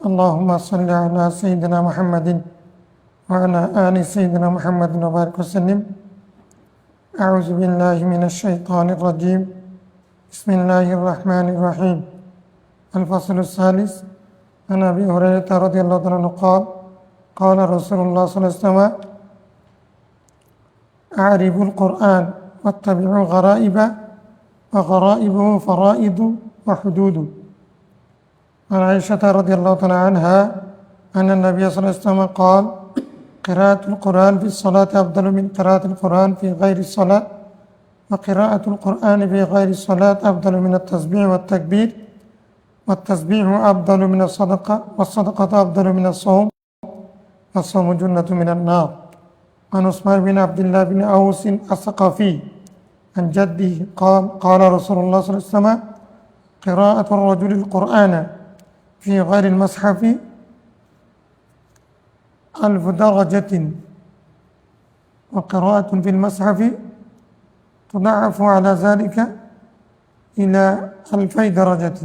اللهم صل على سيدنا محمد وعلى آل سيدنا محمد وبارك وسلم. أعوذ بالله من الشيطان الرجيم. بسم الله الرحمن الرحيم. الفصل الثالث. عن أبي هريرة رضي الله عنه قال قال رسول الله صلى الله عليه وسلم: أعربوا القرآن واتبعوا غرائب وغرائبه فرائض وحدود. عن عائشة رضي الله تعالى عنها أن النبي صلى الله عليه وسلم قال: قراءة القرآن في الصلاة أفضل من قراءة القرآن في غير الصلاة، وقراءة القرآن في غير الصلاة أفضل من التسبيح والتكبير، والتسبيح أفضل من الصدقة، والصدقة أفضل من الصوم، والصوم جنة من النار. عن عثمان بن عبد الله بن أوس الثقفي عن جده قال قال رسول الله صلى الله عليه وسلم: قراءة الرجل القرآن في غير المصحف 1000 درجة، وقراءة في المصحف تضاعف على ذلك إلى 2000 درجة.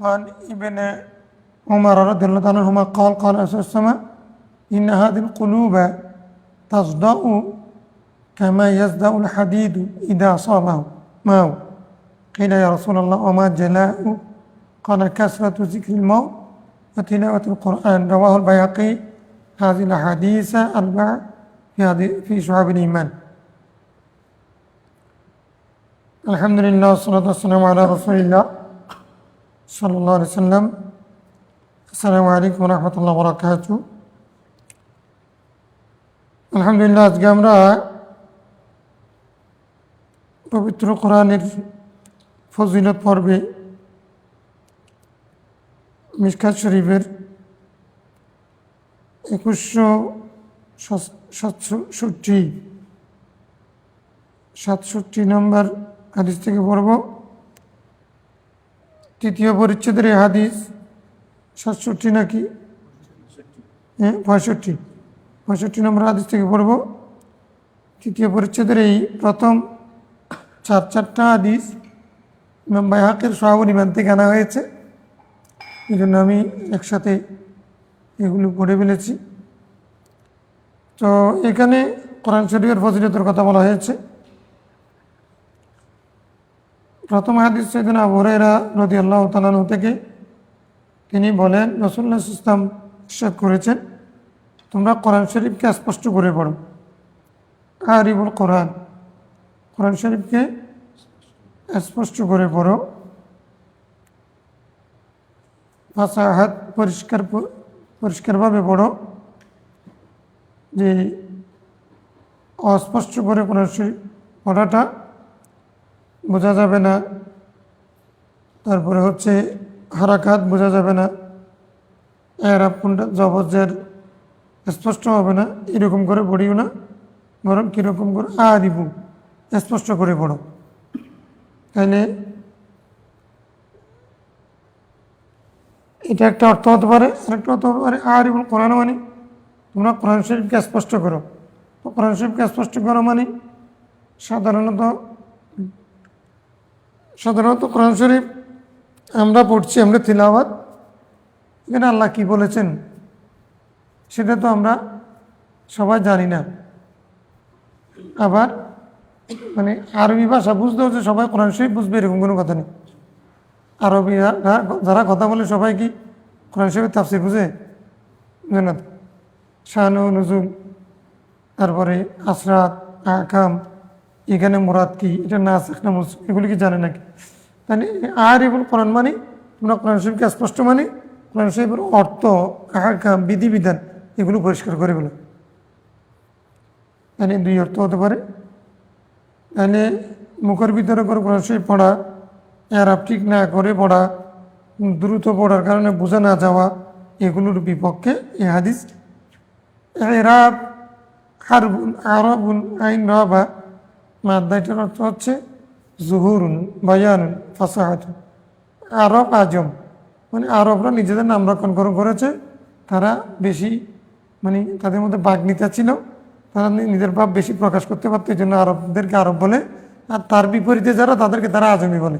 وعن ابن عمر رضي الله عنهما قال قال رسول الله صلى الله عليه وسلم: إن هذه القلوب تصدأ كما يصدأ الحديد إذا صامه ماء. قيل: يا رسول الله وما جلاء؟ قال: كثرة ذكر الموت وتلاوة القرآن. رواه البيهقي. هذه الأحاديث أربع في شعب الإيمان. الحمد لله والصلاة والسلام على رسول الله صلى الله عليه وسلم. আসসালামু আলাইকুম ওয়া রাহমাতুল্লাহি ওয়া বারাকাতুহু। আলহামদুলিল্লাহ, আজকে আমরা পবিত্র কোরআনের ফজিলত পর্বে মিশকাত শরীফের 2167 নম্বর হাদিস থেকে পড়ব। তৃতীয় পরিচ্ছেদের এই হাদিস 67 নাকি 65 নম্বর হাদিস থেকে পড়ব। তৃতীয় পরিচ্ছেদের এই প্রথম চারটা হাদিস ইমাম বাইহাকির সহাবুল ইমান থেকে আনা হয়েছে, এই জন্য আমি একসাথে এগুলো পড়ে ফেলেছি। তো এখানে কোরআন শরীফের ফজিলতের কথা বলা হয়েছে। প্রথম হাদিস সাইয়েদনা আবু হুরায়রা রাদিয়াল্লাহু তাআলা আনহু থেকে, তিনি বলেন, রাসূলুল্লাহ সাল্লাল্লাহু আলাইহি ওয়াসাল্লাম ইরশাদ করেছেন, তোমরা কোরআন শরীফকে স্পষ্ট করে পড়ো। আরিবুল কোরআন, কোরআন শরীফকে স্পষ্ট করে পড়ো। ফাসাহাত, পরিষ্কারভাবে পড়ো। যে অস্পষ্ট করে কোরআন শরীফ পড়াটা বোঝা যাবে না, তারপরে হচ্ছে হারাকাত বোঝা যাবে না, এরাব কোনটা জবজের স্পষ্ট হবে না, এরকম করে পড়িও না, বরং কীরকম করে আরিবু, স্পষ্ট করে পড়ো। তাইলে এটা একটা অর্থ হতে পারে। আরেকটা অর্থ হতে পারে আরিবুল কোরআন মানে তোমরা কোরআন শরীফকে স্পষ্ট করো। তো কোরআন শরীফকে স্পষ্ট করো মানে সাধারণত কোরআন শরীফ আমরা পড়ছি, আমরা তিলাওয়াত, এখানে আল্লাহ কি বলেছেন সেটা তো আমরা সবাই জানি না। আবার মানে আরবি ভাষা বুঝতে হচ্ছে সবাই কোরআন শরীফ বুঝবে এরকম কোনো কথা নেই। আরবি যারা কথা বলে সবাই কি কোরআন শরীফের তাফসীর বুঝে না? শান ও নুজুল, তারপরে আসরাত, আহকাম, এখানে মুরাদ কি, এটা নাসিখ না মানসুখ, এগুলি কি জানে নাকি? তাহলে আরিবুল কোরআন মানে তোমরা কোরআন শরীফকে স্পষ্ট মানে কোরআন শরীফের অর্থ, আহকাম, বিধিবিধান এগুলো পরিষ্কার করে বলে। তাহলে দুই অর্থ হতে পারে। তাহলে মুখের ভিতরে করে কোরআন শরীফ পড়া, এরাব ঠিক না করে পড়া, দ্রুত পড়ার কারণে বোঝা না যাওয়া, এগুলোর বিপক্ষে এই হাদিস। এরাব হারবুন, আরবুন, আইন রবা মাদ্দাটার অর্থ হচ্ছে জুহুরুন, বায়ানুন, ফাসাহাতুন। আরব আজম মানে আরবরা নিজেদের নাম রক্ষণ করেছে, তারা বেশি মানে তাদের মধ্যে বাগ্মিতা ছিল, তারা নিজের ভাব বেশি প্রকাশ করতে পারতো, এই জন্য আরবদেরকে আরব বলে। আর তার বিপরীতে যারা, তাদেরকে তারা আজমি বলে।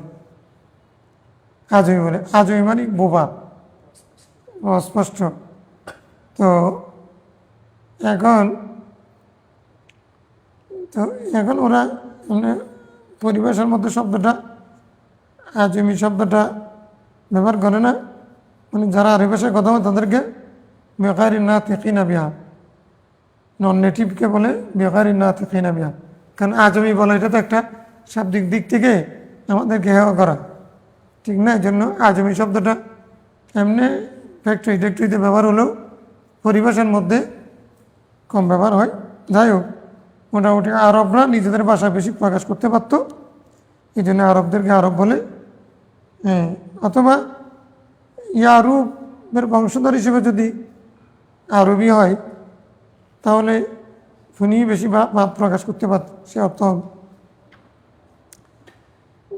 আজমি বলে, আজমি মানে বোবা, অস্পষ্ট। তো এখন তো এখন ওরা মানে পরিবেশের মধ্যে শব্দটা, আজমি শব্দটা ব্যবহার করে না, মানে যারা আরবি ভাষায় কথা বলে তাদেরকে বেকারি না তেকিনা বিহা, নন নেটিভকে বলে বেকারি না তেকিনা বিহা। কারণ আজমি বলে এটা তো একটা শাব্দিক দিক থেকে আমাদেরকে হেয় করা, ঠিক না? এই জন্য আজমি শব্দটা এমনি ফ্যাক্টরিতে ব্যবহার হলেও পরিবেশের মধ্যে কম ব্যবহার হয়। যাই হোক, মোটামুটি আরবরা নিজেদের ভাষা বেশি প্রকাশ করতে পারত, এই জন্য আরবদেরকে আরব বলে। হ্যাঁ, অথবা ইয়ারুবের বংশধর হিসেবে যদি আরবি হয়, তাহলে শুনি বেশি ভাব প্রকাশ করতে পারত, সে অর্থ হবে।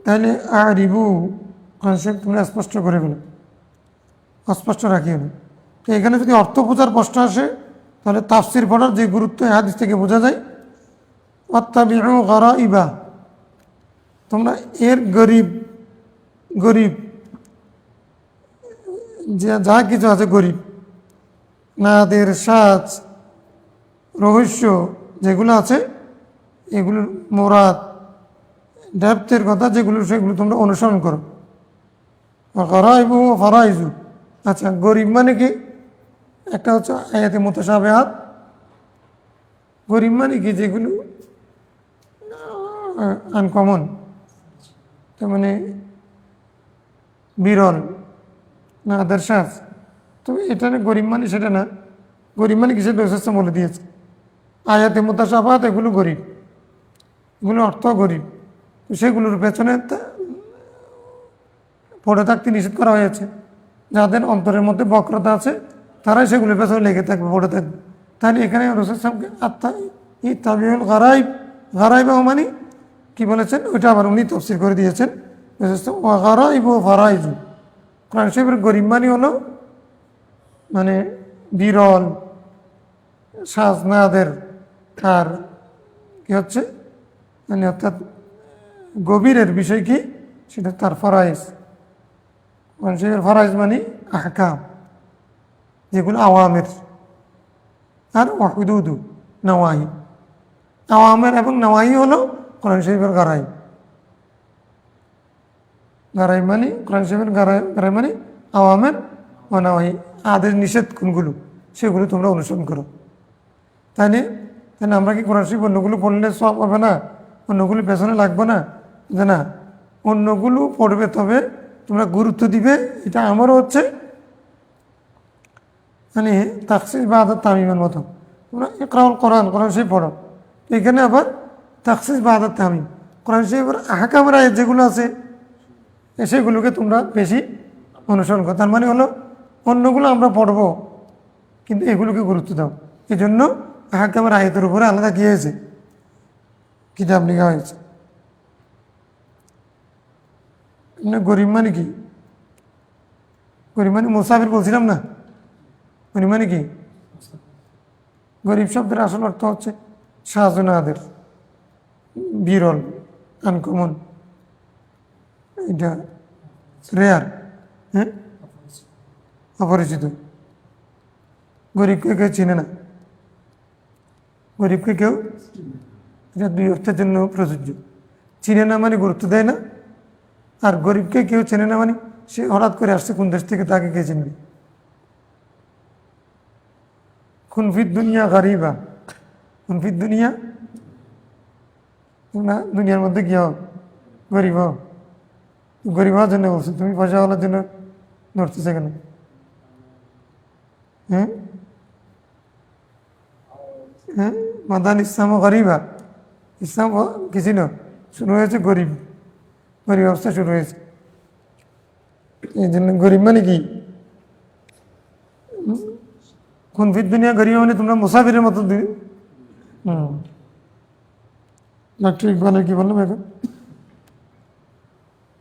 তাহলে আরিবু কনসেপ্ট তোমরা স্পষ্ট করে ফেলো, অস্পষ্ট রাখিও না। তো এখানে যদি অর্থ বোঝার প্রশ্ন আসে, তাহলে তাফসির পড়ার যে গুরুত্ব এই হাদিস থেকে বোঝা যায়। ওয়াত্তাবিউ গারাইবা, তোমরা এর গরিব গরিব যা কিছু আছে গরিব, নাদের সাজ, রহস্য যেগুলো আছে, এগুলোর মোরাদ, ডেপথের কথা যেগুলো, সেগুলো তোমরা অনুসরণ করো। গারাইবু ফারাইজু, আচ্ছা গরিব মানে কি? একটা হচ্ছে আয়াতে মুতাশাবিহাত, গরিব মানে কি? যেগুলো আনকমন, তার মানে বিরল, না আদার্সাস। তো এটা না গরিব মানে সেটা না, গরিব মানে কি সেটা রসুল বলে দিয়েছে। আয়াতে মুতাশাবিহাত এগুলো গরিব, এগুলো অর্থ গরিব, তো সেগুলোর পেছনে পড়ে থাকতে নিষেধ করা হয়েছে। যাদের অন্তরের মধ্যে বক্রতা আছে, তারাই সেগুলোর পেছনে লেগে থাকবে, পড়ে থাকবে। তাহলে এখানে রসুল সাহেবকে আত্মা ই তাবিউল গারাইব, গারাইব মানে কি বলেছেন ওইটা আবার উনি তফসির করে দিয়েছেন। গারাইব ও ফারাইজু, কোরআন শরীফের গরিব মানে হলো মানে বিরল, সাজনাদের, আর কি হচ্ছে মানে অর্থাৎ গভীরের বিষয় কি সেটা তার ফরাইজ। কোরআন শরীফের ফরাইজ মানে আহকাম, যেগুলো আওয়ামের, আর ওয়াহুদুদু নওয়াহি। আওয়ামের এবং নওয়াহি হলো কোরআন শরীফের গারাই। গারাই মানে কোরআন শরীফের গারাই মানে আওয়ামের ও নওয়াহি, আদেশ নিষেধ কোনগুলো সেগুলো তোমরা অনুসরণ করো। তাহলে তাহলে আমরা কি কোরআন শরীফ অন্যগুলো পড়লে সব হবে না, অন্যগুলো পেছনে লাগবে না? যে না, অন্যগুলো পড়বে, তবে তোমরা গুরুত্ব দিবে। এটা আমারও হচ্ছে মানে তাকসিস বা আদাত তামিমের মতো, তোমরা ইকরাউল কোরআন, কোরআন শরীফ পড়ো। তো এখানে আবার তাকসিস বা আদাত তামিম, কোরআন শরীফের আহকামের আয়াত যেগুলো আছে সেগুলোকে তোমরা বেশি অনুসরণ করো। তার মানে হলো অন্যগুলো আমরা পড়বো, কিন্তু এগুলোকে গুরুত্ব দাও। এই জন্য আহকামের আয়াতের উপরে আলাদা কী হয়েছে, কিতাব লেখা হয়েছে। গরিব মানে কি? গরিব মানে মুসাফির বলছিলাম না, গরিব মানে কি? গরিব শব্দের আসল অর্থ হচ্ছে শাহজনাদের, বিরল, আনকমন, এটা রেয়ার, হ্যাঁ, অপরিচিত। গরিবকে কেউ চিনে না, গরিবকে কেউ, এটা দুই অর্থের জন্য প্রযোজ্য। চিনে না মানে গুরুত্ব দেয় না, আর গরিবকে কেউ চেনে না মানে সে হঠাৎ করে আসছে কোন দেশ থেকে, তাকে কে চিনবে? খুনফিদ দুনিয়া গরিবা, খুনফিদ দুনিয়া, না দুনিয়ার মধ্যে কি হও, গরিব হও। গরিব হওয়ার জন্য বলছো, তুমি পয়সাওয়ালার জন্য ধরতেছে কেন? হ্যাঁ হ্যাঁ, মাদান ইসলামও গরিবা, ইসলাম কি ছিল? শুরু হয়েছে গরিব, গরিব অবস্থা শুরু হয়েছে। এই জন্য গরিব মানে কি? খুনফিদ দুনিয়া গরিব মানে তোমরা মুসাফিরের মতো डॉक्टर इकबाल की बोलना मेरे को,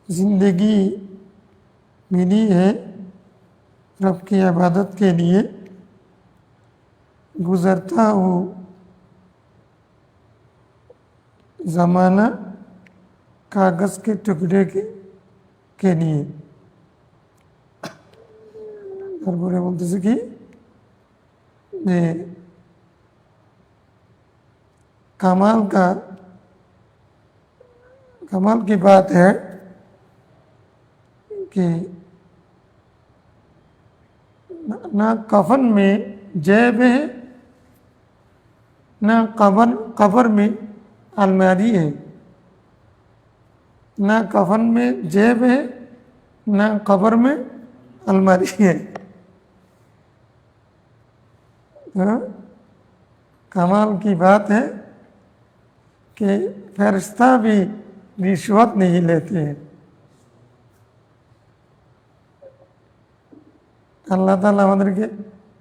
जिंदगी मिली है रब की इबादत के लिए, गुजरता हूँ जमाना कागज के टुकड़े के लिए। তারপরে বলতেছে কি যে कमाल की बात है कि ना कफन में जेब है ना कब्र में अलमारी है। ना कफन में जेब है ना कब्र में अलमारी है। तो कमाल की बात है कि फरिश्ता भी रिश्वत नहीं लेते हैं। আল্লাহ তাআলা আমাদেরকে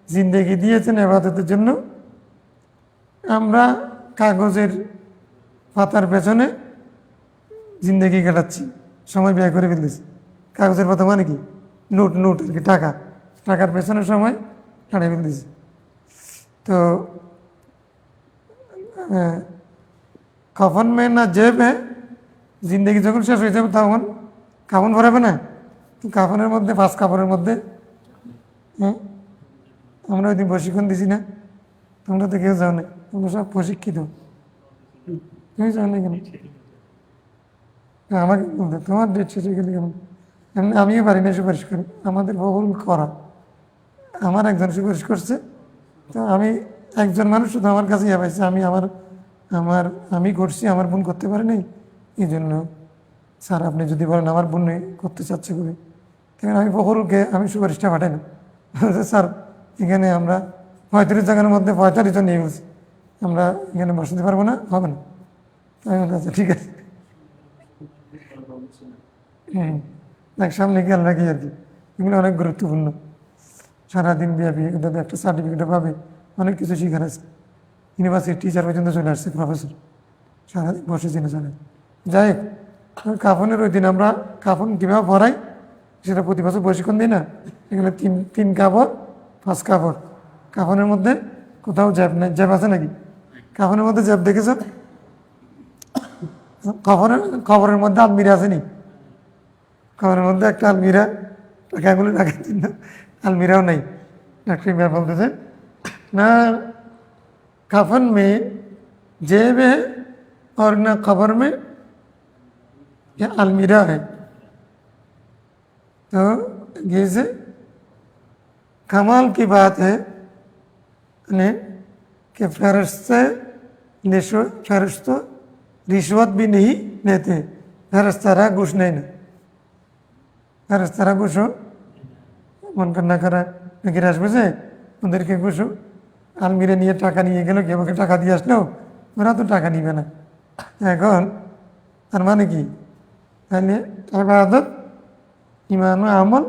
জিন্দেগি দিয়েছেন ইবাদতের জন্য, আমরা কাগজের পাতার পেছনে জিন্দেগি কাটাচ্ছি, সময় ব্যয় করে ফেলতেছি। কাগজের পাতা মানে কি? নোট আর কি, টাকার পেছনে সময় কাটিয়ে ফেলতেছি। তো কফন মে না জেব হ্যাঁ, জিন্দেগি যখন শেষ হয়ে যাবে তখন কাফন ভরাবে না, তো কাফনের মধ্যে 5 কাপড়ের মধ্যে আমরা ওই দিন প্রশিক্ষণ দিছি না, তোমরা তো কেউ যাও না, তোমরা সব প্রশিক্ষিত, তুমি যাও না কেন? আমাকে বলতে তোমার ডেট শেষ হয়ে গেলে কেমন? আমিও পারি না সুপারিশ করি, আমাদের বহুল করা। আমার একজন সুপারিশ করছে, তো আমি একজন মানুষ শুধু আমার কাছে পাইছে, আমি করছি, আমার বোন করতে পারে নাই, এই জন্য স্যার আপনি যদি বলেন আমার বোন করতে চাচ্ছে করে, তখন আমি বহুলকে আমি সুপারিশটা পাঠাই না। স্যার এখানে আমরা 35 জায়গার মধ্যে 45 জন নিয়ে গেছি, আমরা এখানে বসাতে পারবো না, হবে না। আমি বলতে আচ্ছা ঠিক আছে, দেখ সামনে খেয়াল রাখি আর কি, এগুলো অনেক গুরুত্বপূর্ণ। সারাদিন ব্যাপী ওদের একটা সার্টিফিকেটও পাবে, অনেক কিছু শিখার আছে। ইউনিভার্সিটির টিচার পর্যন্ত চলে আসছে, প্রফেসর সারাদিন বসে চিনে চলে। যাই হোক, কাফনের ওই দিন আমরা কাফন কীভাবে ভরাই সেটা প্রতি বছর প্রশিক্ষণ দিই না। এখানে তিন কাপড় 5 কাপড়, কাফনের মধ্যে কোথাও জ্যাব নেই। জ্যাব আছে নাকি কাফনের মধ্যে? জ্যাব দেখেছ? খবরের মধ্যে আলমিরা আসেনি? খবরের মধ্যে একটা আলমিরা, টাকাগুলো রাখার জন্য আলমিরাও নেই। ডাক্তার মিয়া বলতেছে না कफन में जेब है और न कब्र में या अलमीरा है। तो ये से कमाल की बात है कि फरिश्ते रिश्वत भी नहीं लेते। फरिश्तारा घुस नहीं ना, फरिश्तारा घुसो मन करना करा নাকি আসবে যে ওদেরকে ঘুষো, আলমিরা নিয়ে টাকা নিয়ে গেল, কেউ আমাকে টাকা দিয়ে আসলো, ওরা তো টাকা নিবে না। এখন তার মানে কি? তাহলে ইবাদত, ঈমান ও আমল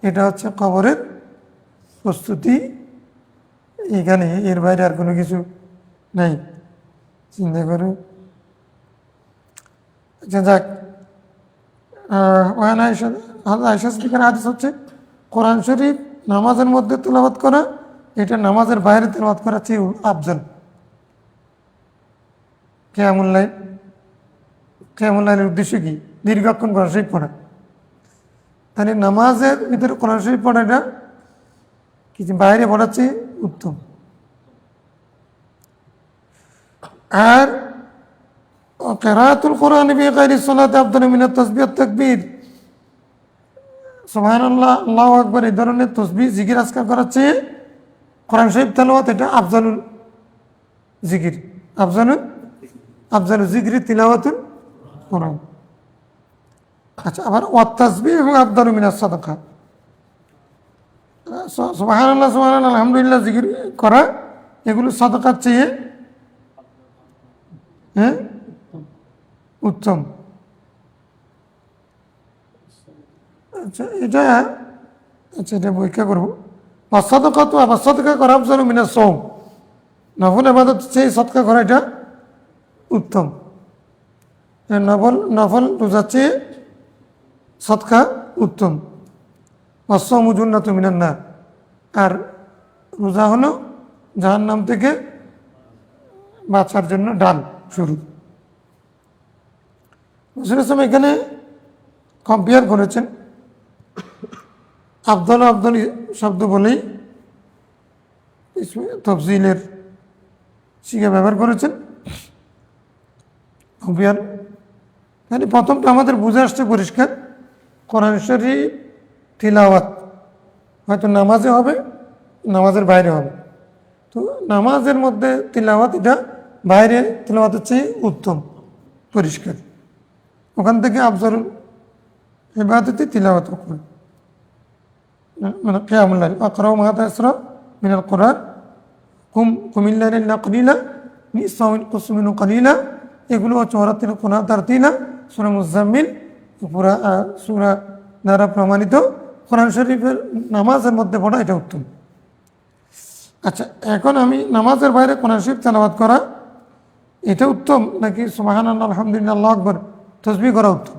এটা হচ্ছে কবরের প্রস্তুতি, এখানে এর বাইরে আর কোনো কিছু নাই। চিন্তা করো। আচ্ছা যাক, আয়েশা সিদ্দিকার হাদিস হচ্ছে কোরআন শরীফ নামাজের মধ্যে তেলাওয়াত করা এটা নামাজের বাইরে তেলাওয়াত করার চেয়ে আফজল। কিয়ামুল লাইলের উদ্দেশ্য কি? দীর্ঘক্ষণ কোরআন শরীফ পড়া। তাহলে নামাজের ভিতরে কোরআন শরীফ পড়াটা কিছু বাইরে পড়ার চেয়ে উত্তম। আর কিরাআতুল কোরআন বিগাইরি সালাতি আফদালু মিনাত তাসবিহ ওয়াত তাকবীর, সুবহানাল্লাহ, আল্লাহু আকবার, এই ধরনের তাসবিহ জিকির আজকার করার চেয়ে কোরআন শরীফ তেলাওয়াত এটা আফজালুল জিকির, আফজালুল জিকির তিলাওয়াতুল কোরআন। আচ্ছা, আবার ওয়াত তাসবিহ এবং আফদালু মিনাস সাদাকা, সুবহানাল্লাহ সুবহানাল্লাহ আলহামদুলিল্লাহ জিকির করা, এগুলো সাদাকার চেয়ে উত্তম। আচ্ছা এটা পরীক্ষা করবো। সদকা করা আফজালু মিনাস সাওম, নফল ইবাদত চেয়ে সদকা করা এটা উত্তম। নফল রোজার চেয়ে সদকা উত্তম। ওয়াসসাওমু জুন্নাতুম মিনান নার, আর রোজা হলো জাহান্নাম থেকে বাঁচার জন্য ডাল শুরু। রাসূল সাল্লাল্লাহু আলাইহি ওয়াসাল্লাম এখানে কম্পেয়ার করেছেন, আফদল আফদল শব্দ বলেই তফজিলের শিখে ব্যবহার করেছেন। কম্পেয়ার মানে প্রথমটা আমাদের বুঝে আসছে পরিষ্কার, কোরআন শরীফ তিলাওয়াত হয়তো নামাজে হবে, নামাজের বাইরে হবে। তো নামাজের মধ্যে তিলাওয়াত এটা বাইরে তিলাওয়াতের চেয়ে উত্তম, পরিষ্কার। ওখান থেকে আফজল ইবাদতে তিলাওয়াত করবে, মানে কিয়ামুল লাইল আকরাউ মা তায়াসসারা মিনাল কোরআন কুমিল লাইলি ইল্লা কলিলা নিসফাহু ইনকুস মিনহু কলিলা, এগুলো হচ্ছে ওয়ারাতিল কুরআন তারতিলা, সূরা মুজাম্মিল, পুরা সূরা দ্বারা প্রমাণিত। কোরআন শরীফের নামাজের মধ্যে পড়া এটা উত্তম। আচ্ছা, এখন আমি নামাজের বাইরে কোরআন শরীফ তেলাওয়াত করা এটা উত্তম নাকি সুবহানাল্লাহ আলহামদুলিল্লাহ আল্লাহু আকবার তাসবিহ করা উত্তম?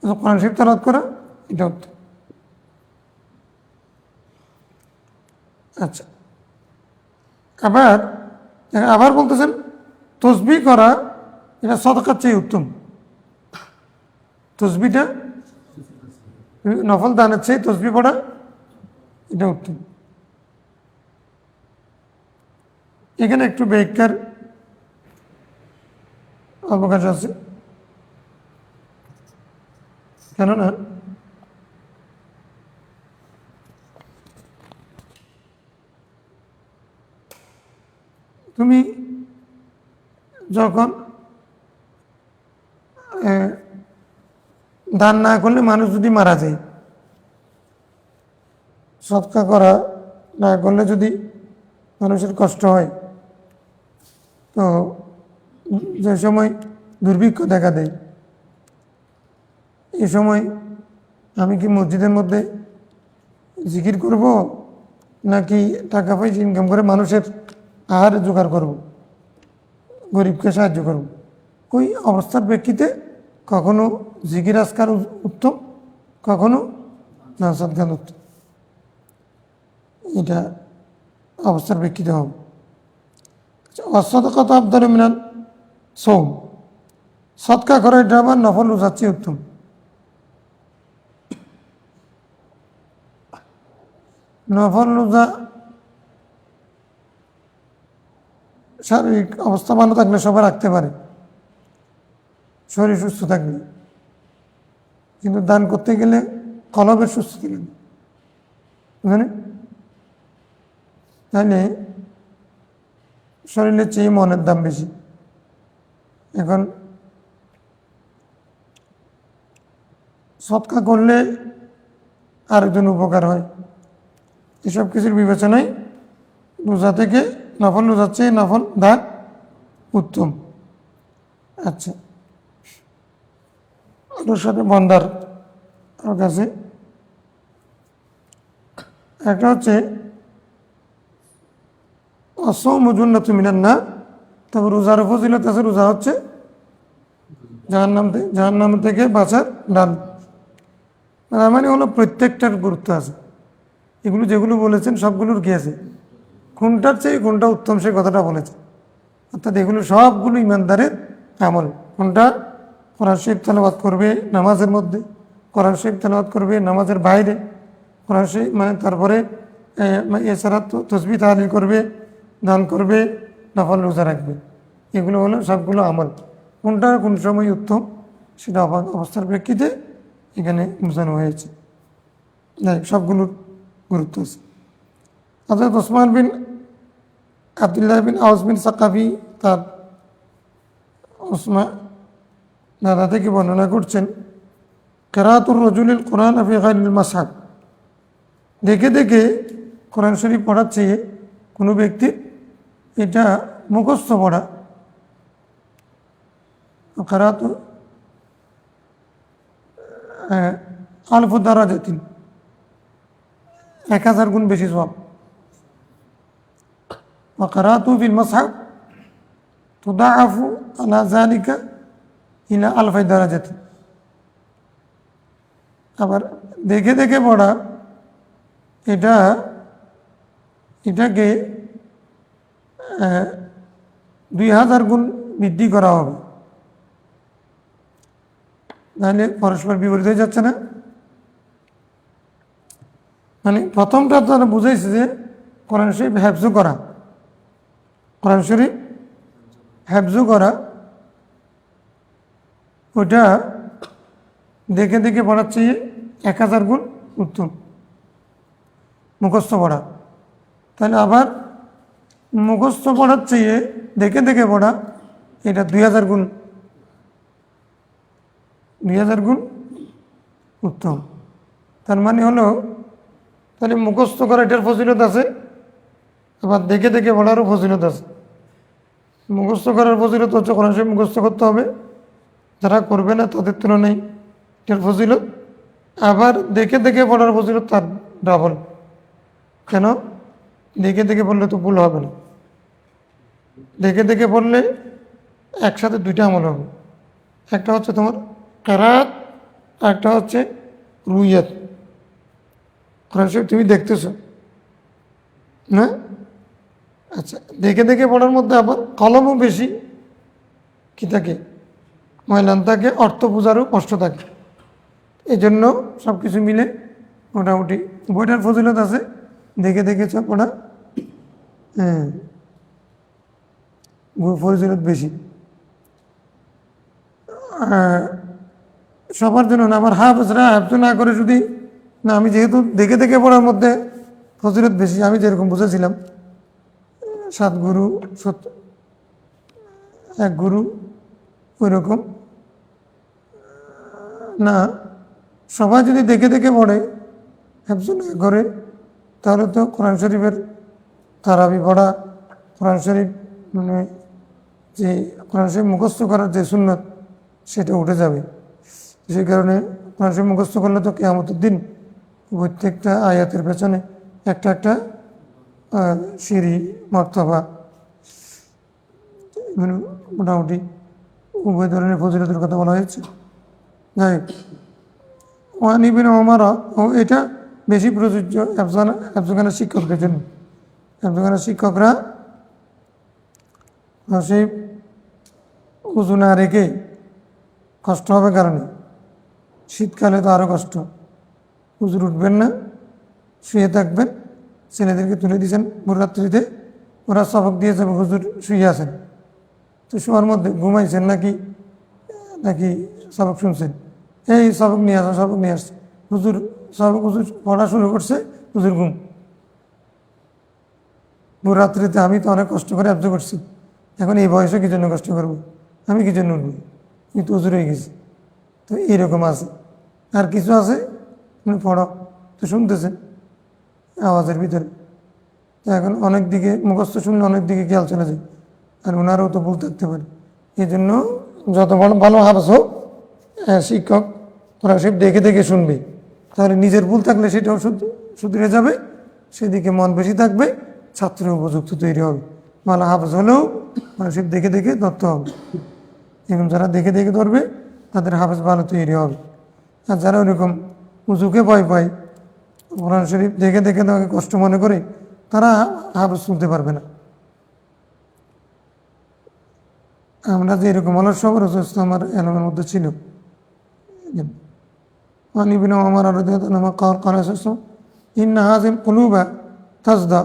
কোরআন শরীফ তেলাওয়াত করা এটা উত্তম। আচ্ছা, আবার আবার বলতেছেন তসবিহ করা এটা সাদাকার চেয়ে উত্তম। তসবিহটা নফল দানের চেয়ে তসবিহ পড়া এটা উত্তম। এখানে একটু ব্যাখ্যার অবকাশ আছে, কেননা তুমি যখন দান না করলে মানুষ যদি মারা যায়, সৎকা করা না করলে যদি মানুষের কষ্ট হয়, তো যে সময় দুর্ভিক্ষ দেখা দেয়, এই সময় আমি কি মসজিদের মধ্যে জিকির করব নাকি টাকা পয়সা ইনকাম করে মানুষের আহার জোগাড় করব, গরিবকে সাহায্য করব? ওই অবস্থার প্রেক্ষিতে কখনো জিকির আজকার উত্তম, কখনো নাসাদ গান উত্তম। এটা অবস্থার প্রেক্ষিতে হবে। অসদকাত আফদালু মিনাল সওম, সৎকা করা এটা আবার নফল রোজার চেয়ে উত্তম। নফল রোজা শারীরিক অবস্থা ভালো থাকলে সবাই রাখতে পারে, শরীর সুস্থ থাকলে, কিন্তু দান করতে গেলে কলবের সুস্থ থাকলে, বুঝলেন? তাহলে শরীরের চেয়ে মনের দাম বেশি। এখন সৎকা করলে আরেকজন উপকার হয়, এসব কিছুর বিবেচনায় রোজা থেকে নফল রোজার চেয়ে নফল দান উত্তম। আচ্ছা, ওর সাথে বন্দার কাছে একটা হচ্ছে অসৌম জুন্নাতু মিনান নার, তবে রোজার ফজিলত আছে, রোজা হচ্ছে জাহান্নাম থেকে বাঁচার ডাল। তার মানে হলো প্রত্যেকটার গুরুত্ব আছে। এগুলো যেগুলো বলেছেন সবগুলোর কি আছে, কোনটার চেয়ে কোনটা উত্তম সে কথাটা বলেছেন। অর্থাৎ এগুলো সবগুলো ইমানদারের আমল। কোনটা? কোরআন শরীফ তেলাওয়াত করবে নামাজের মধ্যে, কোরআন শরীফ তেলাওয়াত করবে নামাজের বাইরে, কোরআন শরীফ মানে তারপরে এছাড়া তসবিহ তাহলিল করবে, দান করবে, নফল রোজা রাখবে। এগুলো হলো সবগুলো আমল। কোনটা কোন সময় উত্তম সেটা অবস্থার প্রেক্ষিতে এখানে বোঝানো হয়েছে। সবগুলোর গুরুত্ব আছে। হযরত ওসমান বিন আব্দুল্লাহ বিন আওস বিন সাকাফি তার ওসমান দাদা থেকে বর্ণনা করছেন, কিরাতুর রাজুলিল কোরআন ফি গায়রিল মাসহাব, দেখে দেখে কোরআন শরীফ পড়ার চেয়ে কোনো ব্যক্তির এটা মুখস্থ পড়া, কিরাতু আলফু দারাজাতিন, 1000 গুণ বেশি সওয়াব। وقراءته في المصحف تضاعف على ذلك إلى 1000 درجة। আবার দেখে দেখে পড়া এটাকে 2000 গুণ বৃদ্ধি করা হবে। তাহলে পরস্পর বিপরীত হয়ে যাচ্ছে না? মানে প্রথমটা তারা বুঝাইছে যে কোরআন শরীফ হেফজু করা, কোরআন শরীফ হেফজু করা ওইটা দেখে দেখে পড়ার চেয়ে 1000 গুণ উত্তম মুখস্থ পড়া। তাহলে আবার মুখস্থ পড়ার চেয়ে দেখে দেখে পড়া, এটা 2000 গুণ 2000 গুণ উত্তম। তার মানে হলো তাহলে মুখস্থ করা এটার ফজিলত আছে, আবার দেখে দেখে পড়ারও ফজিলত আছে। মুখস্থ করার ফজিলত হচ্ছে কোরআন শরীফ মুখস্থ করতে হবে, যারা করবে না তাদের তুলনায় এটার ফজিলত। আবার দেখে দেখে পড়ার ফজিলত তার ডাবল। কেন? দেখে দেখে পড়লে তো ভুল হবে না, দেখে দেখে পড়লে একসাথে দুইটা আমল হবে। একটা হচ্ছে তোমার কেরাত, একটা হচ্ছে রুইয়াত। কোরআন শরীফ তুমি দেখতেছো না? আচ্ছা, দেখে দেখে পড়ার মধ্যে আবার কলমও বেশি কি থাকে, ময়লান থাকে, অর্থ বোঝারও কষ্ট থাকে। এই জন্য সব কিছু মিলে মোটামুটি বইটার ফজিলত আছে, দেখে দেখে পড়া হ্যাঁ ফজিলত বেশি। সবার জন্য না, আমার হাফেজরা হাফজ না করে যদি না, আমি যেহেতু দেখে দেখে পড়ার মধ্যে ফজিলত বেশি, আমি যেরকম বুঝেছিলাম 7 গুরু 1 গুরু ওই রকম না, সবাই যদি দেখে দেখে পড়ে হাফজ না করে, তাহলে তো কোরআন শরীফের তারাবি পড়া, কোরআন শরীফ মানে যে কোরআন শরীফ মুখস্থ করার যে সুন্নত সেটা উঠে যাবে। সেই কারণে কোরআন শরীফ মুখস্থ করলে তো কিয়ামতের দিন প্রত্যেকটা আয়াতের পেছনে একটা একটা সিঁড়ি মর্তবা, মোটামুটি উভয় ধরনের ফজিলতের কথা বলা হয়েছে। যাই ওয়ান ইবিন ওমর, ও এটা বেশি প্রযোজ্য হেফজখানার শিক্ষকদের জন্য। হেফজখানার শিক্ষকরা সেই উজু না রেখে কষ্ট হবে, কারণে শীতকালে তো আরও কষ্ট, হুজুর উঠবেন না, শুয়ে থাকবেন, ছেলেদেরকে তুলে দিয়েছেন ভোররাত্রিতে, ওরা সবক দিয়ে যাবে, হুজুর শুয়ে আছেন, তো শোয়ার মধ্যে ঘুমাইছেন নাকি নাকি সবক শুনছেন, এই সবক নিয়ে আসা, সবক নিয়ে আসছে, হুজুর সবক হুজুর পড়া শুরু করছে, হুজুর ঘুম। ভোররাত্রিতে আমি তো অনেক কষ্ট করে অ্যাবজর্ভ করছি, এখন এই বয়সে কী জন্য কষ্ট করবো, আমি কী জন্য উঠবো, কিন্তু হুজুর হয়ে গেছি। তো এইরকম আছে। আর কিছু আছে পড়ো, তো শুনতেছেন আওয়াজের ভিতরে, এখন অনেক দিকে মুখস্থ শুনলে অনেক দিকে খেয়াল চলে যায়, আর ওনারাও তো ভুল থাকতে পারে। এই জন্য যত বড় ভালো হাফেজ হোক, শিক্ষক ওরা সব দেখে দেখে শুনবে, তাহলে নিজের ভুল থাকলে সেটাও শুধরে যাবে, সেদিকে মন বেশি থাকবে, ছাত্র উপযুক্ত তৈরি হবে। ভালো হাফেজ হলেও ওরা সব দেখে দেখে ধরতে হবে, এবং যারা দেখে দেখে ধরবে তাদের হাফেজ ভালো তৈরি হবে। আর যারা ওরকম উজুকে ভয় পায়, কোরআন শরীফ দেখে দেখে তাকে কষ্ট মনে করে, তারা হাফেজ শুনতে পারবে না। আমরা যে এরকম অলস সবর আমার এলামের মধ্যে ছিল। ইবন ওমর রাদিয়াল্লাহু আনহু قال إن هذه القلوب تزدى,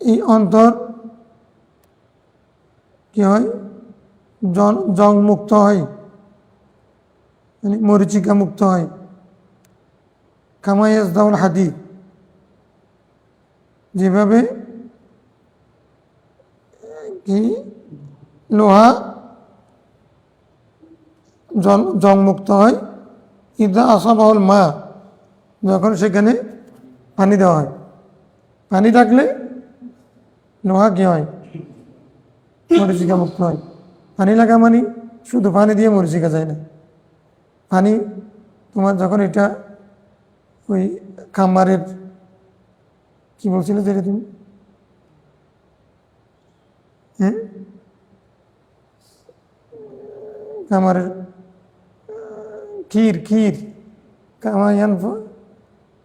এই অন্তর কি হয়, জং মুক্ত হয়, মানে মরিচিকা মুক্ত হয়। কামা ইয়াজদাউল হাদিদ, যেভাবে কি লোহা জং মুক্ত হয়, ইদা আসাবাহুল মা, যখন সেখানে পানি দেওয়া হয়। পানি থাকলে লোহা কি হয়, মরিচিকা মুক্ত হয়। পানি লাগা মানে শুধু পানি দিয়ে মরিচিকা যায় না, পানি তোমার যখন এটা ওই খামারের কি বলছিলে যেটা তুমি, হ্যাঁ খামারের ক্ষীর কামায়ান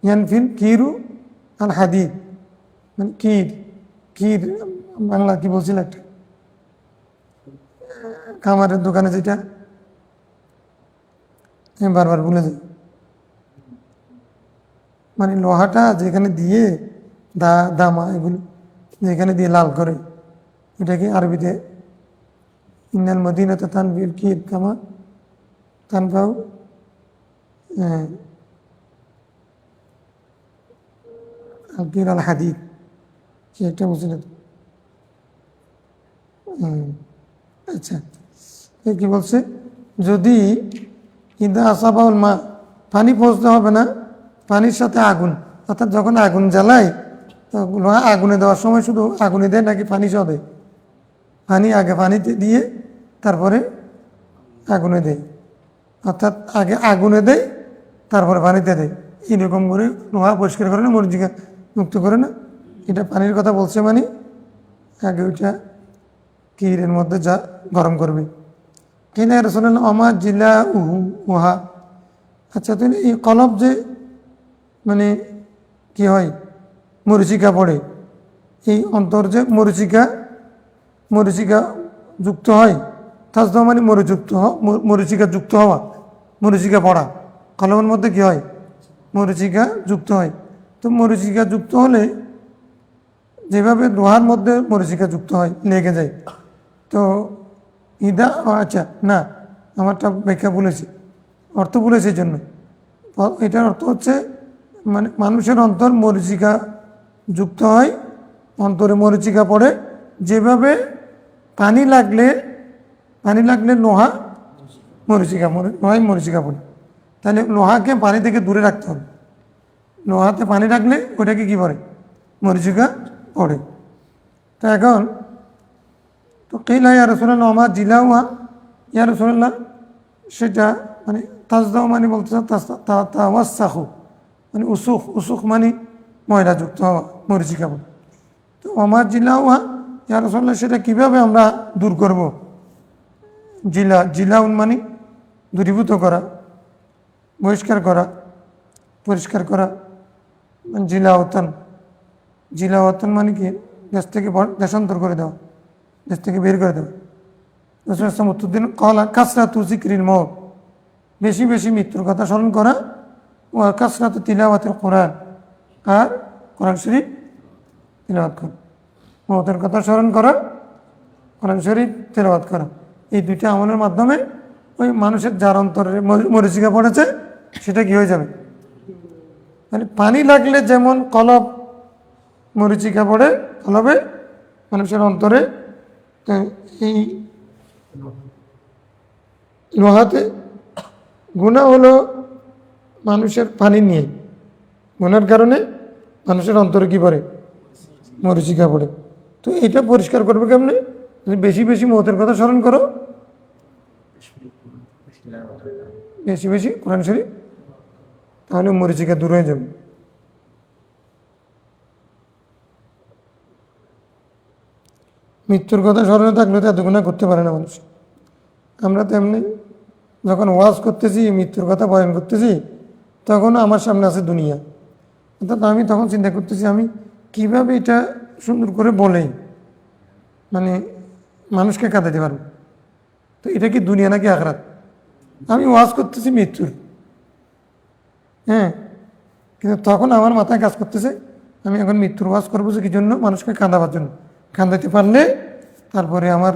ইয়ানফিল কিরু আল হাদিদ, মানে কির, কির বাংলা কি বলছিল একটা খামারের দোকানে যেটা আমি বারবার ভুলে যাই, মানে লোহাটা যেখানে দিয়ে দামা এগুলো যেখানে দিয়ে লাল করে, এটাকে আরবিতে ইন্নাল মদিনাতে তানবির কির কামা তানফাউ আল কির আল হাদিদ, কি একটা বুঝলে তো। আচ্ছা, কি বলছে, যদি ইদা আসাবাউল মা, পানি পৌঁছতে হবে না, পানির সাথে আগুন, অর্থাৎ যখন আগুন জ্বালায় তো লোহা আগুনে দেওয়ার সময় শুধু আগুনে দেয় নাকি পানি সহ দেয়? পানি আগে পানিতে দিয়ে তারপরে আগুনে দেয়, অর্থাৎ আগে আগুনে দেয় তারপরে পানিতে দেয়, এরকম করে লোহা পরিষ্কার করে না, মরিচিকা মুক্ত করে না, এটা পানির কথা বলছে, মানে আগে ওইটা কিরের মধ্যে যা গরম করবে। কিনা রসুল আমার জিলা উহা। আচ্ছা, তুমি এই কলব যে মানে কি হয় মরিচিকা পড়ে, এই অন্তর যে মরিচিকা যুক্ত হয়, তাজদা মানে মরিচিকা যুক্ত হওয়া, মরিচিকা পড়া, কলমের মধ্যে কি হয় মরিচিকা যুক্ত হয়। তো মরিচিকা যুক্ত হলে যেভাবে লোহার মধ্যে মরিচিকা যুক্ত হয়, লেগে যায়, তো ইদা, আচ্ছা না, আমারটা ব্যাখ্যা বলেছি, অর্থ বলেছি এই জন্য, এটার অর্থ হচ্ছে মানে মানুষের অন্তর মরিচিকা যুক্ত হয়, অন্তরে মরিচিকা পড়ে, যেভাবে পানি লাগলে লোহা লোহায় মরিচিকা পড়ে, তাহলে লোহাকে পানি থেকে দূরে রাখতে হবে, লোহাতে পানি রাখলে ওটাকে কী পড়ে মরিচিকা পড়ে। তো এখন তো কিলা ইয়া রাসূলুল্লাহ আমার জিলাউহা, ইয়া রাসূলুল্লাহ সেটা মানে তাজদাও মানে বলতে তাওয়াসাহু, মানে উসুখ মানে ময়লাযুক্ত হওয়া, মরিচিকা পড়ে। তো আমার জিলাউহা ইয়া রাসূলুল্লাহ সেটা কীভাবে আমরা দূর করব? জিলাউন মানে দূরীভূত করা, পরিষ্কার করা, জিলাওয়াতান মানে কি দেশ থেকে দেশান্তর করে দেওয়া, দেশ থেকে বের করে দেওয়া। রসুল উত্তরদিন কলা কাসরাতু যিকরিল মওত, বেশি বেশি মৃত্যুর কথা স্মরণ করা, ও কাসরাতু তিলাওয়াতিল কোরআন, আর কোরআন শরীফ তিলাওয়াত করা, মওতের কথা স্মরণ করা, কোরআন শরীফ তিলাওয়াত করা, এই দুইটা আমলের মাধ্যমে ওই মানুষের যার অন্তরে মরিচিকা পড়েছে সেটা কি হয়ে যাবে, মানে পানি লাগলে যেমন কলব মরিচিকা পড়ে কলবে মানুষের অন্তরে, এই লোহাতে গুনাহ হলো মানুষের পানি নিয়ে, গুনার কারণে মানুষের অন্তরে কি পড়ে মরিচিকা পড়ে। তো এটা পরিষ্কার করবে কেমনে? বেশি বেশি মওতের কথা স্মরণ করো, বেশি বেশি কোরআন শরীফ, তাহলে মরিচিকা দূর হয়ে যাবে। মৃত্যুর কথা স্মরণে থাকলে তো এত গুনাহ করতে পারে না মানুষ। আমরা তো এমনি যখন ওয়াজ করতেছি, মৃত্যুর কথা বয়ান করতেছি, তখন আমার সামনে আছে দুনিয়া, অর্থাৎ আমি তখন চিন্তা করতেছি আমি কিভাবে এটা সুন্দর করে বলে মানে মানুষকে কাঁদাতে পারবো। তো এটা কি দুনিয়া নাকি আখরাত? আমি ওয়াজ করতেছি মৃত্যুর, হ্যাঁ, কিন্তু তখন আমার মাথায় কাজ করতেছে আমি এখন মৃত্যুর ওয়াজ করবো যে কি জন্য? মানুষকে কাঁদাবার জন্য। কাঁদাতে পারলে তারপরে আমার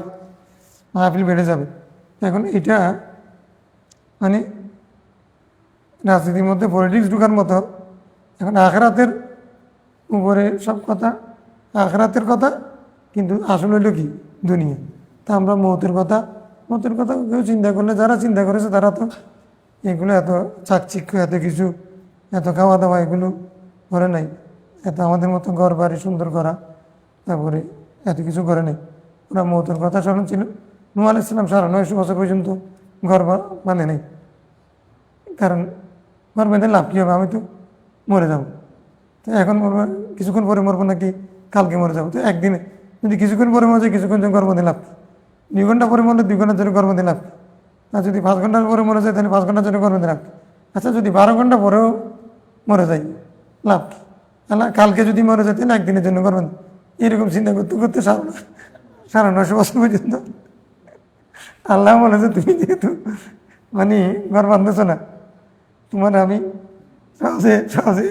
মাহফিল বেড়ে যাবে। এখন এটা মানে রাজনীতির মধ্যে পলিটিক্স ঢুকার মতো। এখন আখরাতের উপরে সব কথা, আখরাতের কথা, কিন্তু আসলে হলো কি দুনিয়া। তা আমরা মৌতের কথা কেউ চিন্তা করলে, যারা চিন্তা করেছে তারা তো এগুলো এত চাকচিক্য, এত কিছু, এত খাওয়া দাওয়া এগুলো করে নাই, এত আমাদের মতো ঘর বাড়ি সুন্দর করা, তারপরে এত কিছু করে নাই। ওরা মৌতের কথা স্মরণ ছিল। নূহ আলাইহিস সালাম 950 বছর পর্যন্ত ঘর বাঁধে নেই, কারণ ঘর বেঁধে লাভ কী হবে? আমি তো মরে যাব। তো এখন মরবো, কিছুক্ষণ পরে মরবো নাকি কালকে মরে যাবো? তো একদিনে যদি কিছুক্ষণ পরে মরে যায়, কিছুক্ষণ জন্য গর্ভ লাভ, 2 ঘন্টা পরে মরলে 2 ঘন্টার জন্য গর্ভ লাভ, আর যদি 5 ঘন্টার পরে মরে যায় তাহলে 5 ঘন্টার জন্য গর্ভ লাভ। আচ্ছা, যদি 12 ঘন্টা পরেও মরে যায় লাভ কি? আল্লাহ কালকে যদি মরে যেতেন একদিনের জন্য করবেন, এরকম চিন্তা করতে করতে 950 বছর পর্যন্ত আল্লাহ বলেছে তুমি যেহেতু মানে ঘর বাঁধতেছ না, তোমার আমি সহজে সহজে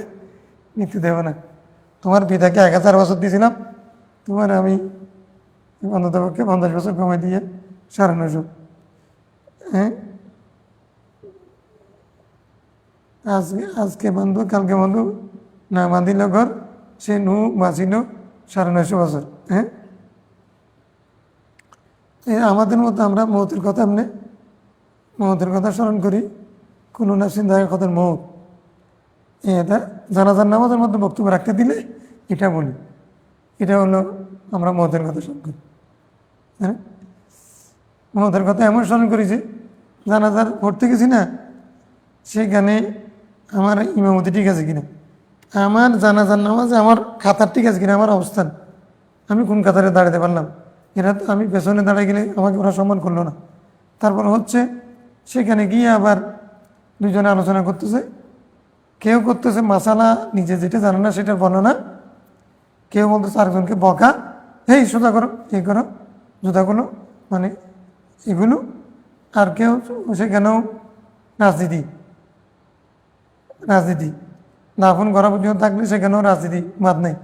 মৃত্যু দেব না। তোমার পিতাকে 1000 বছর দিয়েছিলাম, তোমার আমি অন্ততপক্ষে 50 বছর কমাই দিয়ে 950। হ্যাঁ, আজকে বাঁধব কালকে বাঁধব, না বাঁধিল ঘর সে বাঁচিল 950 বছর। হ্যাঁ, আমাদের মতো আমরা মৌতের কথা মৌতের কথা স্মরণ করি, কোনো না চিন্তায় কথার মৌত। এটা জানাজার নামাজের মধ্যে বক্তব্য রাখতে দিলে এটা বলি, এটা হলো আমরা মৌতের কথা স্মরণ করি। হ্যাঁ, মৌতের কথা এমন স্মরণ করি যে জানাজার পড়তে গেছি না, সেখানে আমার ইমামতি ঠিক আছে কিনা, আমার জানাজার নামাজে আমার খাতার ঠিক আছে কিনা, আমার অবস্থান, আমি কোন কাতারে দাঁড়াতে পারলাম। এরা তো আমি পেছনে দাঁড়ায় গেলে আমাকে ওরা সম্মান করলো না। তারপর হচ্ছে সেখানে গিয়ে আবার দুজনে আলোচনা করতেছে, কেউ করতেছে মাসালা নিজে যেটা জানে না সেটার বর্ণনা, কেউ বলতেছে আরেকজনকে বকা, এই সোজা করো, এই করো, জুতা করো, মানে এগুলো। আর কেউ সেখানেও রাজনীতি দাফন করা পর্যন্ত থাকলে সেখানেও রাজনীতি বাদ নেই।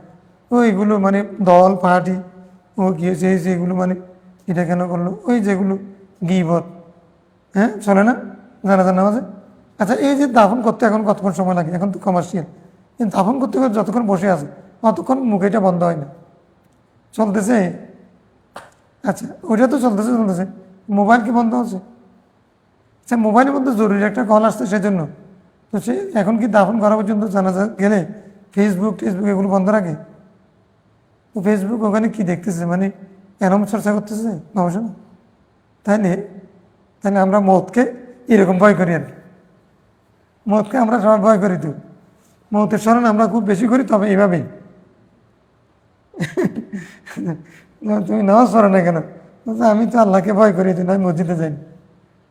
ওইগুলো মানে দল পার্টি, ও গিয়েছে এগুলো মানে এটা কেন করলো, ওই যেগুলো গীবত, হ্যাঁ চলে না জানাজার নামাজে। আচ্ছা, এই যে দাফন করতে এখন কতক্ষণ সময় লাগে, এখন তো কমার্শিয়াল, কিন্তু দাফন করতে করতে যতক্ষণ বসে আছে ততক্ষণ মুখ এটা বন্ধ হয় না, চলতেছে। আচ্ছা, ওইটা তো চলতেছে, মোবাইল কি বন্ধ হচ্ছে? আচ্ছা, মোবাইলের মধ্যে জরুরি একটা কল আসছে সেজন্য, তো সে এখন কি দাফন করা পর্যন্ত জানাজা গেলে ফেসবুক এগুলো বন্ধ রাখে? তো ফেসবুক ওখানে কি দেখতেছে, মানে এরম চর্চা করতেছে গবেষণা। তাইলে আমরা মৌতকে এরকম ভয় করি আর কি, মৌতকে আমরা সবাই ভয় করি। তো মৌতের স্মরণ আমরা খুব বেশি করি, তবে এইভাবেই তুমি নামাজ পড়ো না কেন? আমি তো আল্লাহকে ভয় করি, তো আমি মসজিদে যাই,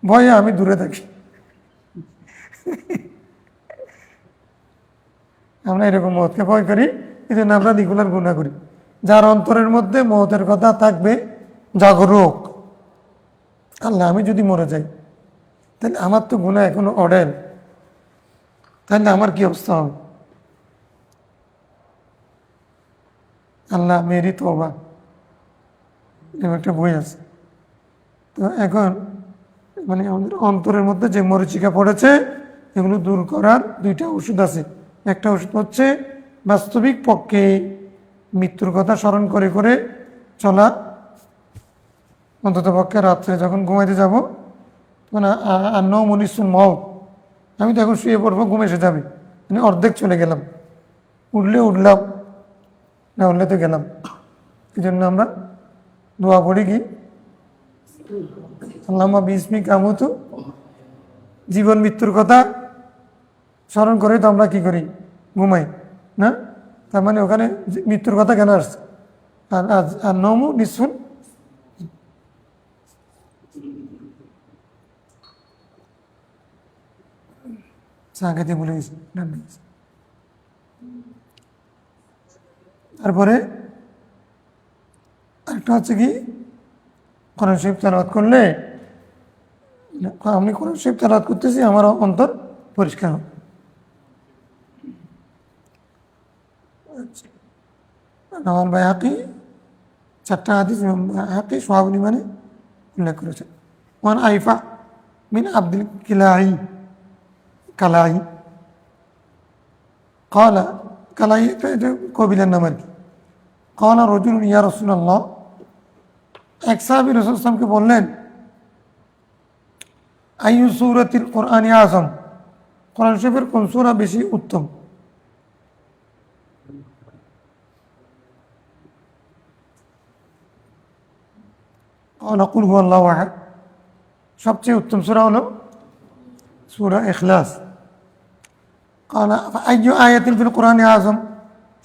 ভয়ে আমি দূরে থাকি। আমরা এরকম মৌতকে ভয় করি, এই জন্য আমরা রেগুলার গুনাহ করি। যার অন্তরের মধ্যে মৌতের কথা থাকবে জাগরুক, আল্লাহ আমি যদি মরে যাই তাহলে আমার তো গুনাহ এখনো অডেল, তাহলে আমার কি অবস্থা হবে? আল্লাহ মেরি তওবা, এরকম একটা বই আছে। তো এখন মানে আমাদের অন্তরের মধ্যে যে মরিচিকা পড়েছে এগুলো দূর করার 2টা ওষুধ আছে। একটা ওষুধ হচ্ছে বাস্তবিক পক্ষে মৃত্যুর কথা স্মরণ করে করে চলা, অন্তত পক্ষে রাত্রে যখন ঘুমাইতে যাব তখন আন্ন মনিসুল মত, আমি তো এখন শুয়ে পড়বো, ঘুম এসে যাবে, মানে অর্ধেক চলে গেলাম, উঠলাম, না উঠলে তো গেলাম। এই জন্য আমরা দোয়া পড়ি কি, আল্লাহুম্মা বিসমিকা আমুতু, জীবন মৃত্যুর কথা স্মরণ করে তো আমরা কি করি, ঘুমাই না। তার মানে ওখানে মৃত্যুর কথা কেন আসছে? আর নমু নিসুন, সাংঘাতিক বলে গেছি। তারপরে আরেকটা হচ্ছে কি, কোরআন শরীফ তেলাওয়াত করলে, আমি কোরআন শরীফ তেলাওয়াত করতেছি, আমার অন্তর পরিষ্কার হবে। নওয়াল বাইহাকি 4টা হাদিস ইমাম বাইহাকি সোহাবুল ইমানে উল্লেখ করেছেন। ওয়ান আইফা মিন আব্দুল কালাই কলা, কালাই এটা কবিলার নাম আর কি। কলা রজুল ইয়া রাসূলুল্লাহ, এক সাহাবী রাসূল সাল্লাল্লাহু আলাইহি ওয়াসাল্লামকে বললেন, আইয়ু সূরাতিল কুরআনি আযম, কোরআন শরীফের কোন সূরা বেশি উত্তম? ক্বালা কুল হুয়াল্লাহু আহাদ, সবচেয়ে উত্তম সূরা হলো সূরা ইখলাস। ক্বালা আইয়ু আয়াতিন ফিল কুরআনি আযম,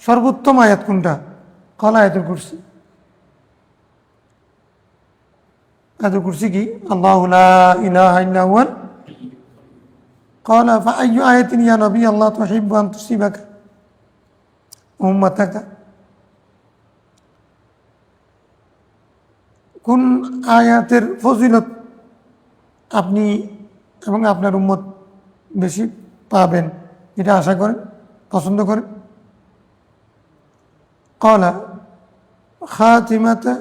সর্বোত্তম আয়াত কোনটা? ক্বালা আয়াতুল কুরসি। আয়াতুল কুরসি কি? আল্লাহু লা ইলাহা ইল্লা হুয়াল। ক্বালা ফাআইয়ু আয়াতিন ইয়া নবী আল্লাহ তুহিব্বু আন তুসিবাকা, উম্মাতাকা, কোন আয়াতের ফজিলত আপনি এবং আপনার উম্মত বেশি পাবেন এটা আশা করেন, পছন্দ করেন? ক্বালা খাতিমাতা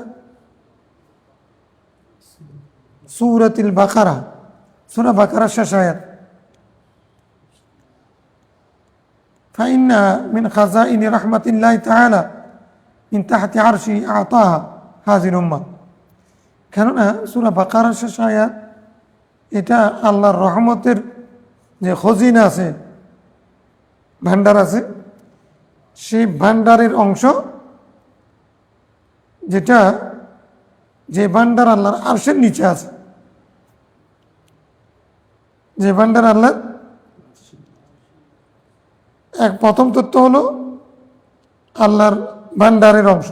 সূরাতুল বাকারা, সূরা বাকারার শেষ আয়াত। ফাইন্না মিন খাজাইনি রাহমাতিল্লাহি তাআলা মিন তাহতি আরশি আতাহা হাযিল উম্মাহ। কেননা সূরা বাকারার শেষ আয়াত এটা আল্লাহর রহমতের যে খজিনা আছে, ভান্ডার আছে, সেই ভান্ডারের অংশ, যেটা যে ভান্ডার আল্লাহর আরশের নিচে আছে, যে ভান্ডার আল্লাহ, এক প্রথম তথ্য হলো আল্লাহর ভান্ডারের অংশ,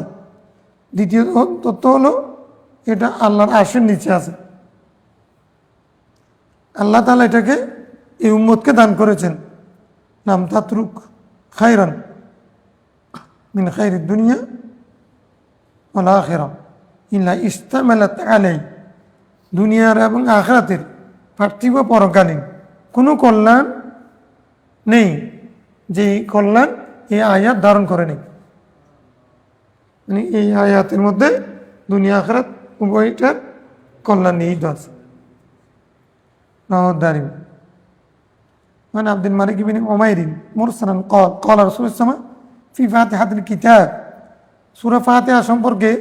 দ্বিতীয় তথ্য হলো এটা আল্লাহর আরশের নিচে আছে। আল্লাহ তাআলা এটাকে এই উম্মতকে দান করেছেন। নাম তাতরুক খায়রান মিন খায়রিদ দুনিয়া ওয়াল আখিরাহ ইল্লা ইস্তামালাত আলাই, দুনিয়ার এবং আখিরাতের পার্থিব পরকালীন কোনো কল্যাণ নেই যে কল্যাণ এই আয়াত ধারণ করে নেই। মানে এই আয়াতের মধ্যে দুনিয়া আখিরাত উভয়টার কল্যাণ নিহিত আছে। দারিম মানে আব্দুল মালিক ইবনে উমাইর মুরসালান قال قال রাসূলুল্লাহ সাল্লাল্লাহু আলাইহি ওয়াসাল্লাম ফি ফাতিহাতিল কিতাব, সূরা ফাতিহা সম্পর্কে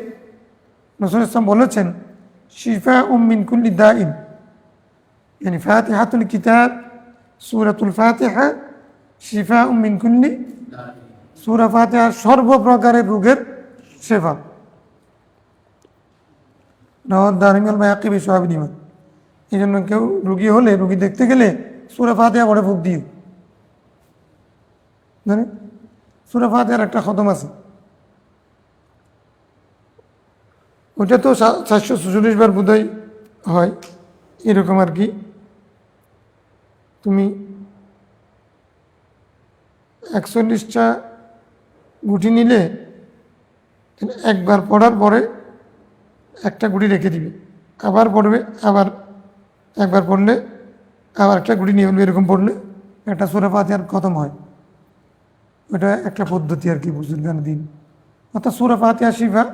রাসূলুল্লাহ সাল্লাল্লাহু বলেছেন শিফাউম মিন কুল্লি দাইন, মানে ফাতিহাতুল কিতাব সূরাতুল ফাতিহা শিফাউম মিন কুল্লি, সূরা ফাতিহা সর্বপ্রকারের রোগের শেফা। রাওয়াহ দারিমি আল বাইহাকি বিশুআবিল ঈমান। এই জন্য কেউ রুগী হলে, রুগী দেখতে গেলে সূরা ফাতিহা পড়ে ফুক দিও, জানেন সূরা ফাতিহার একটা খতম আছে, ওইটা তো 746 বার বোধহয় হয় এরকম আর কি। তুমি 41টা গুটি নিলে একবার পড়ার পরে একটা গুটি রেখে দিবে, আবার পড়বে, আবার একবার পড়লে আবার একটা গুটি নিয়ে বলবে, এরকম পড়লে একটা সূরা ফাতিহার খতম হয়। ওটা একটা পদ্ধতি আর কি, বুজুর্গান দিন। অর্থাৎ সূরা ফাতিহা শিফা,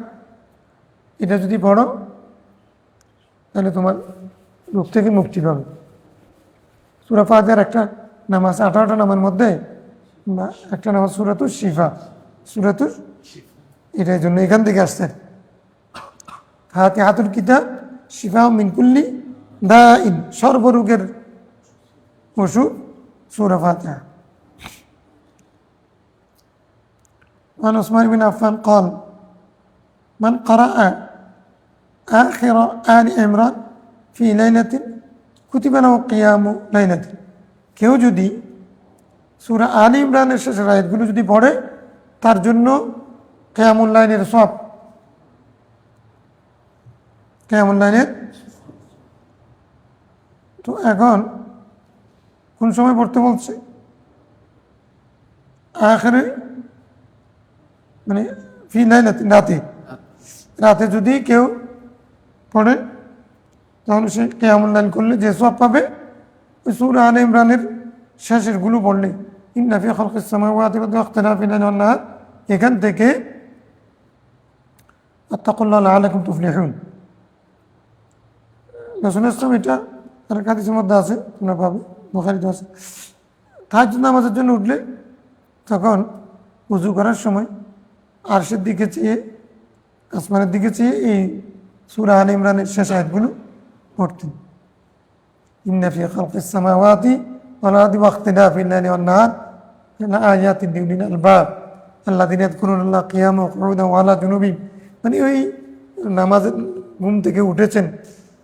এটা যদি পড়ো তাহলে তোমার রোগ থেকে মুক্তি পাবে। সূরা ফাতিহার একটা নাম আছে, 18টা নামের মধ্যে একটা নাম সূরাতুশ শিফা, সূরাতুশ, এটার জন্য এখান থেকে আসছে ফাতিহাতুল কিতাব শিফাউম মিন কুল্লি দাইন, সর্বরোগের ওষুধ সূরা ফাতিহা। عن عثمان بن عفان قال من قرأ آخر آل عمران في ليلة كتب له قيام ليلة, কেউ যদি সূরা আলে ইমরানের শেষের আয়াতগুলো যদি পড়ে তার জন্য কিয়ামুল লাইলের সওয়াব, কিয়ামুল লাইলের। তো এখন কোন সময় পড়তে বলছে? আখিরে, মানে ফি লাইলাতিন, রাতে, রাতে যদি কেউ পড়ে তাহলে সে কিয়ামুল লাইল করলে যে সওয়াব পাবে ওই সূরা আলে ইমরানের শেষের গুলো পড়লে। ইন্না ফি খালকিস সামাওয়াতি ওয়াল আরদি ওয়াখতিলাফিল লাইলি ওয়ান নাহার, এখান থেকে আত্তাকুল্লাহ লাআল্লাকুম তুফলিহুন। রাসূলুল্লাহ সাল্লাল্লাহু আলাইহি ওয়াসাল্লাম, এটা আর হাদিসের মধ্যে আছে, তোমরা পাবে, বুখারীতে আছে। তাহাজ্জুদ নামাজের জন্য উঠলে তখন ওযু করার সময় আরশের দিকে চেয়ে, আসমানের দিকে চেয়ে এই সূরা আলে ইমরানের শেষ আয়াতগুলো পড়তেন। ইন্না ফি খালকিস সামাওয়াতি ওয়াল আরদি ওয়াখতিলাফিল লাইলি ওয়ান নাহার লাআয়াতিন লিউলিল আলবাব আল্লাযীনা ইয়াযকুরুনাল্লাহা কিয়ামান ওয়া কুউদান ওয়া আলা জুনুবিহিম। মানে ওই নামাজের ঘুম থেকে উঠেছেন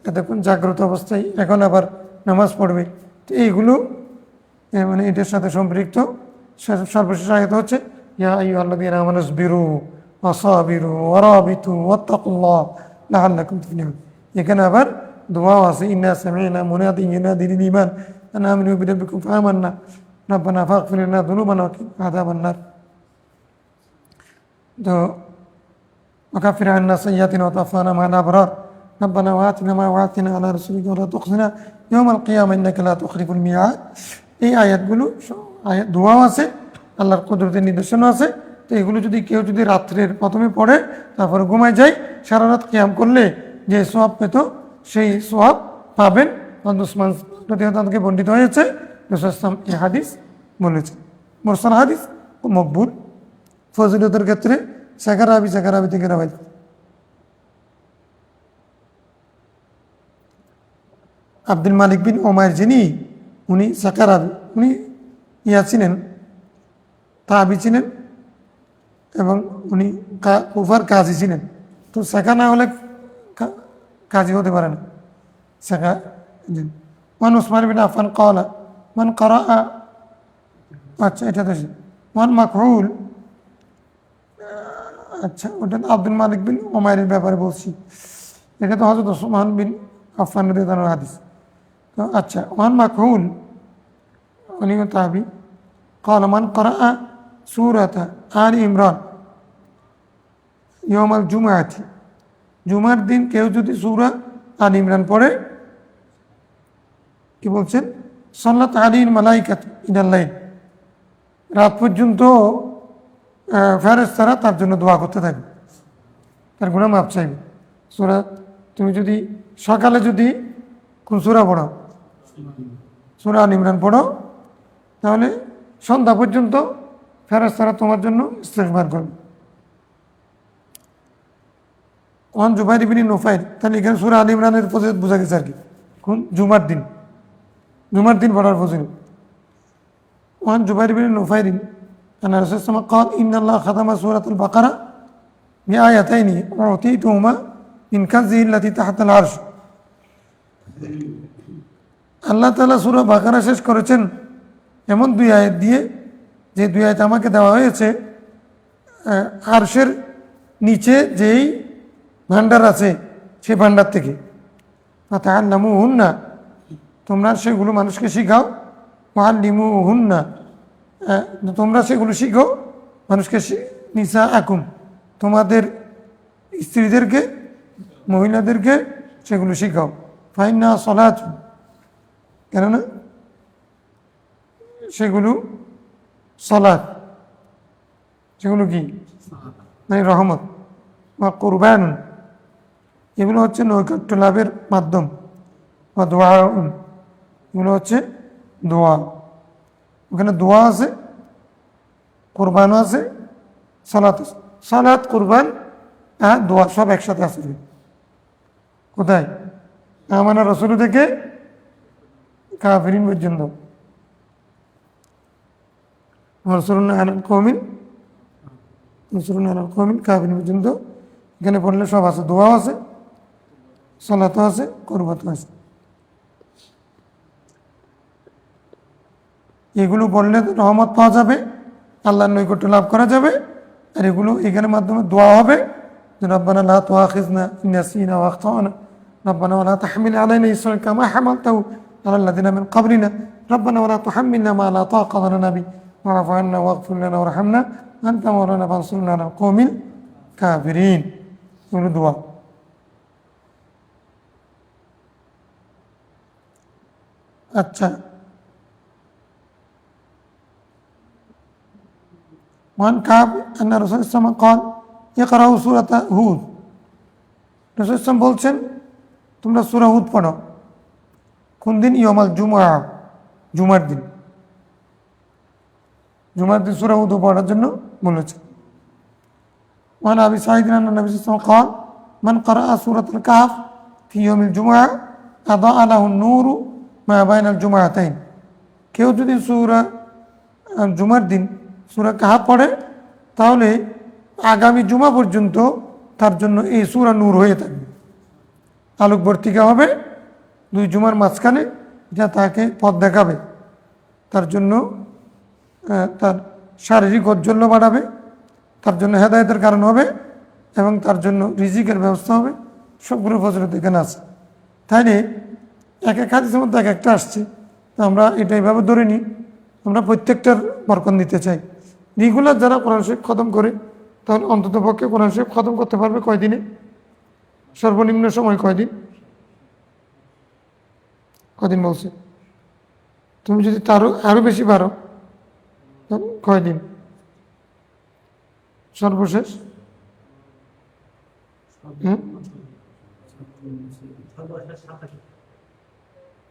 এতক্ষণ জাগ্রত অবস্থায়, এখন আবার নামাজ পড়বে, তো এইগুলো মানে এটার সাথে সম্পৃক্ত। সর্বশেষ আয়াত হচ্ছে ইয়া আইয়ুহাল্লাযীনা আমানু ইসবিরু ওয়া সাবিরু ওয়া রাবিতু ওয়াত্তাকুল্লাহ লাআল্লাকুম তুফলিহুন। এখানে আবার দোয়াও আছে, ইন্না সামি'না মুনাদিন ইউনাদি লিল ঈমান আন আমিনু বিরাব্বিকুম ফাআমান্না রাব্বানা ফাগফির লানা যুনুবানা ওয়া কিনা আযাবান নার। তো وكفر عنا سيئاتنا وتوفنا مع الأبرار ربنا وآتنا ما وعدتنا على رسولك ولا تخزنا يوم القيامة إنك لا تخلف الميعاد। এই আয়াতগুলো আয়াত দোয়াও আছে, আল্লাহর কুদরতের নিদর্শনও আছে। তো এগুলো যদি কেউ যদি রাত্রের প্রথমে পড়ে তারপরে ঘুমায় যায়, সারা রাত কিয়াম করলে যে সোয়াব পেত সেই সোয়াব পাবেন। উসমান রাদিয়াল্লাহু তাআলা বর্ণিত হয়েছে রাসূল সাল্লাল্লাহু আলাইহি ওয়াসাল্লাম এই হাদিস বলেছেন। মুরসাল হাদিস ও মকবুল। ফজিলতের ক্ষেত্রে সাকারাবি থেকে রাবাই। আব্দুল মালিক বিন ওমায়ের যিনি, উনি সাকারাবি, উনি ছিলেন, তাবি ছিলেন এবং উনি কুফার কাজী ছিলেন। তো শেখা না হলে কাজী হতে পারে না, শেখা। মান উসমান বিন আফফান ক্বালা মান ক্বারা, আচ্ছা এটা তো মান মাকহুল, আচ্ছা ওটা আব্দুল মালিক বিন ওমায়ের ব্যাপারে বলছি, এটা তো হযরত ওসমান বিন আফফান রাদিয়াল্লাহু আনহু হাদিস। তো আচ্ছা মান মাকহুল উনি তাবি ক্বালা মান ক্বারা সূরাতা আল ইমরান ইয়াউমাল জুমআতি, জুমার দিন কেউ যদি সূরা আল ইমরান পড়ে, কি বলছেন, সাল্লাত আলাইহিল মালাইকাতু ইলাল লাইল, রাত পর্যন্ত ফেরেশতারা তার জন্য দোয়া করতে থাকবে, তার গুনাহ মাফ চাইবে। সূরা, তুমি যদি সকালে যদি কোন সূরা পড়ো, সূরা আল ইমরান পড়ো, তাহলে সন্ধ্যা পর্যন্ত ফেরেশতারা তোমার জন্য ইস্তেগফার করবে। ওয়ান জুবাইর ইবনে নুফাইল, তাহলে এখানে সূরা আল ইমরানের ফজিলত বোঝা গেছে আর কি, কোন জুমার দিন, জুমার দিন পড়ার ফজিলত। ওয়ান জুবাইর ইবনে নুফাইল আন্না রাসূলুল্লাহ সাল্লাল্লাহু আলাইহি ওয়াসাল্লাম ক্বাল ইন্নাল্লাহা খাতামা সূরাতুল বাকারা বিআয়াতাইনি উতিতুহুমা মিন কানজিহি আল্লাতী তাহতাল আরশ। আল্লাহ তাআলা সূরা বাকারা শেষ করেছেন এমন দুই আয়াত দিয়ে, যে দুই আয়াত আমাকে দেওয়া হয়েছে আরশের নিচে যেই ভান্ডার আছে সেই ভান্ডার থেকে। ফাতাআল্লামুহুন্না, তোমরা সেগুলো মানুষকে শিখাও। ওয়াআল্লিমুহুন্না, তোমরা সেগুলো শিখো মানুষকে। নিসা আকুম, তোমাদের স্ত্রীদেরকে, মহিলাদেরকে সেগুলো শিখাও। ফাইন্না সলাতু, কেননা সেগুলো সলাত, সেগুলো কি মানে রহমত। বা কুরবান, এগুলো হচ্ছে নৈকট্য লাভের মাধ্যম। বা দোয়া, এগুলো হচ্ছে দোয়া। ওখানে দোয়া আছে, কোরবানও আছে, সালাত আছে। সালাত, কোরবান আর দোয়া সব একসাথে আছে। কোথায়? আমানা রাসূল থেকে কাফিরিন পর্যন্ত, রাসূলুন আলাল কওমিন, রাসূলুন আলাল কওমিন কাফিরিন পর্যন্ত এখানে পড়লে সব আছে, দোয়া আছে, সালাতও আছে, কুরবাতও আছে। এগুলো পড়লে রহমত পাওয়া যাবে, আল্লাহর নৈকট্য লাভ করা যাবে। আর এগুলো এখানে মাধ্যমে দোয়া হবে যে রব্বানা লা তুআখিযনা ইন নাসিনা ওয়া আখতানা রব্বানা ওয়া লা তাহমিল আলাইনা ইসরান কামা হামালতাহু আলাল্লাযিনা মিন ক্বাবলিনা রব্বানা ওয়া লা তুহাম্মিলনা মা লা তাকাতা লানা বিহি ওয়া'ফু আন্না ওয়াগফির লানা ওয়ারহামনা আনতা মাওলানা ফানসুরনা আলাল কওমিল কাফিরিন। এগুলো দোয়া। আচ্ছা, মান কাব আন্না রাসূলুল্লাহ সাল্লাল্লাহু আলাইহি ওয়াসাল্লাম قال ইকরাউ সূরাতা হুদ, রাসূল সাল্লাল্লাহু বলছেন তোমরা সূরা হুদ পড়ো। কোন দিন? ইয়াউমাল জুমআ, জুমার দিন। জুমার দিন সূরা হুদ পড়ার জন্য বলেছেন। ওয়ান আবি সাঈদ আন্না নবী সাল্লাল্লাহু আলাইহি ওয়াসাল্লাম قال মান ক্বারাআ সূরাতুল কাহফ ফি ইয়াউমিল জুমআ আদাআ লাহু নূরু মা বাইনাল জুমআতাইন, কেউ যদি সূরা জুমার দিন সূরা কাহফ পড়ে তাহলে আগামী জুমা পর্যন্ত তার জন্য এই সূরা নূর হয়ে থাকবে, আলোকবর্তিকা হবে দুই জুমার মাঝখানে, যা তাকে পথ দেখাবে, তার জন্য তার শারীরিক ঔজ্জ্বল্য বাড়াবে, তার জন্য হেদায়েতের কারণ হবে এবং তার জন্য রিজিকের ব্যবস্থা হবে। সবগুলো ফজিলত এখানে আছে। তাইলে এক এক হাদিসের মধ্যে এক একটা আসছে, তো আমরা এটা এইভাবে ধরে নিই, আমরা প্রত্যেকটার বরকত নিতে চাই। রেগুলার যারা কোরআন শরীফ খতম করে তাহলে অন্তত পক্ষে কোরআন শরীফ খতম করতে পারবে কয়দিনে? সর্বনিম্ন সময় কয়দিন? কদিন বলছে? তুমি যদি তারও আরও বেশি পারো তাহলে কয়দিন? সর্বশেষ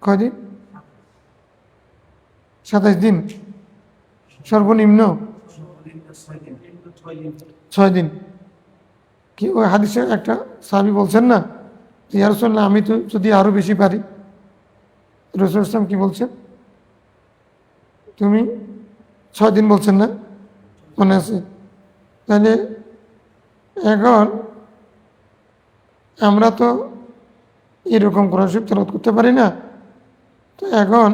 কয়দিন? 27 দিন। সর্বনিম্ন 6 দিন। কি ওই হাদিসে একটা সাহাবী বলছেন না, ইয়া রাসূলুল্লাহ আমি তো যদি আরো বেশি পারি, রাসূল ইসলাম কি বলছেন? তুমি 6 দিন বলছেন না, মনে আছে? তাহলে এখন আমরা তো এরকম কোরআন শরীফ তেলাওয়াত করতে পারি না। তো এখন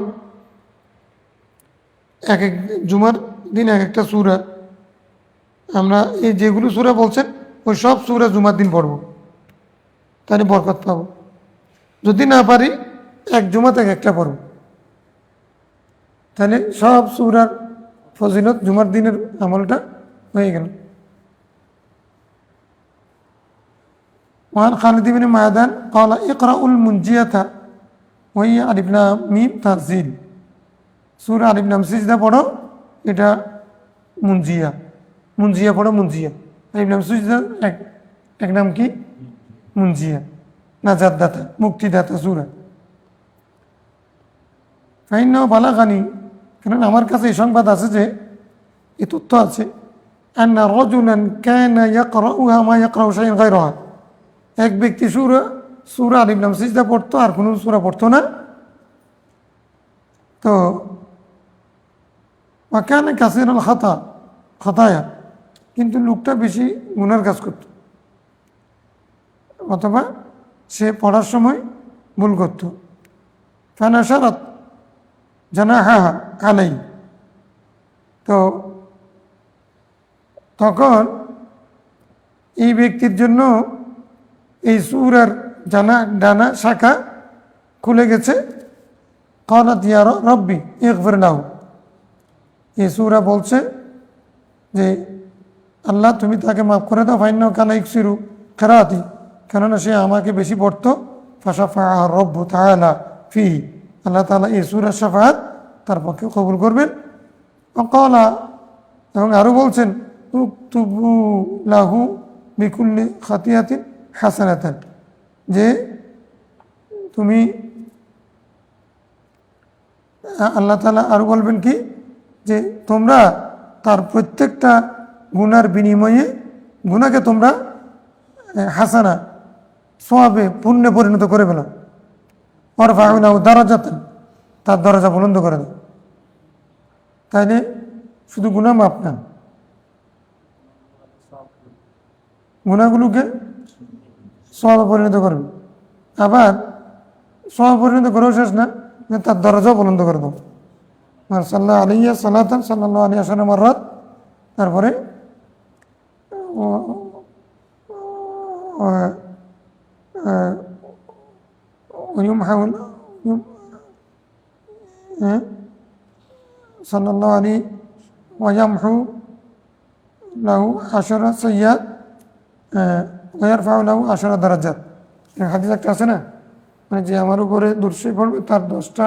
এক এক জুমার দিন এক একটা সূরা, আমরা এই যেগুলো সূরা বলছেন ওই সব সূরা জুমার দিন পড়ব, তাহলে বরকত পাবো। যদি না পারি এক জুমাতে এক একটা পড়ব, তাহলে সব সূরার ফজিলত জুমার দিনের আমলটা হয়ে গেল। وعن خالد بن معدان قال اقرأوا المنجية وهي ألف لام ميم تنزيل সূরা আলিফ লাম সিজদা পড়ো, এটা মুনজিয়া। মুনজিয়া পড়ো, মুনজিয়া। আলিফ লাম সিজদা এক নাম কি? মুনজিয়া, নাজাত দাতা, মুক্তিদাতা সূরা। ফাইন্নাহু বালাগানি, কারণ আমার কাছে এই সংবাদ আছে যে, এই তথ্য আছে, আন্না রাজুলান কানা ইয়াকরাউহা মা ইয়াকরাউ শাইআন গায়রাহা, এক ব্যক্তি সূরা আলিফ লাম সিজদা পড়তো আর কোনো সূরা পড়তো না। তো ওয়াকানা কাসীরাল খাতায়া, কিন্তু লোকটা বেশি গুনার কাজ করত, অথবা সে পড়ার সময় ভুল করত। ফানাশারাত জানাহাহা আলাই, তো তখন এই ব্যক্তির জন্য এই সূরার ডানা শাখা খুলে গেছে। ক্বালাত ইয়া রাব্বি ইগফির লাহু, এই সূরা বলছে যে আল্লাহ তুমি তাকে মাফ করে দাও। ফাইন্নাহু কানা ইকসিরু কিরাআতি, কেননা সে আমাকে বেশি পড়তো। ফাশাফাআহু রাব্বু তাআলা ফিহি, আল্লাহ তাআলা এই সূরার শাফাআত তার পক্ষে কবুল করবেন। ক্বালা, এবং আরও বলছেন উকতুবু লাহু বিকুল্লি খাতিয়াতিন হাসানাতান, যে তুমি আল্লাহ তাআলা আরও বলবেন কি, যে তোমরা তার প্রত্যেকটা গুনার বিনিময়ে গুনাকে তোমরা হাসানা, সওয়াবে, পুণ্যে পরিণত করে ফেলো। ওয়ারফাউ লাহু দারাজাতান, তার দরজা বুলন্দ করে দাও। তাইলে শুধু গুনাহ মাফ না, গুনাহগুলোকে সওয়াবে পরিণত করবে। আবার সওয়াবে পরিণত করেও শেষ না, তার দরজাও বুলন্দ করে দাও। আর সাল্লাল্লাহু আলাইহি সাল্লাতান সাল্লাল্লাহু আলাইহি ওয়াসাল্লাম মাররাত, তারপরে সাল্লাল্লাহু আলাইহি ওয়ায়ামহু লাহু আশারা সাইয়্যাত ওয়া ইয়ারফাউ লাহু আশারা দারাজাত। হাদিস একটা আছে না, মানে যে আমার উপরে দুরূদ শরীফ পড়বে তার 10টা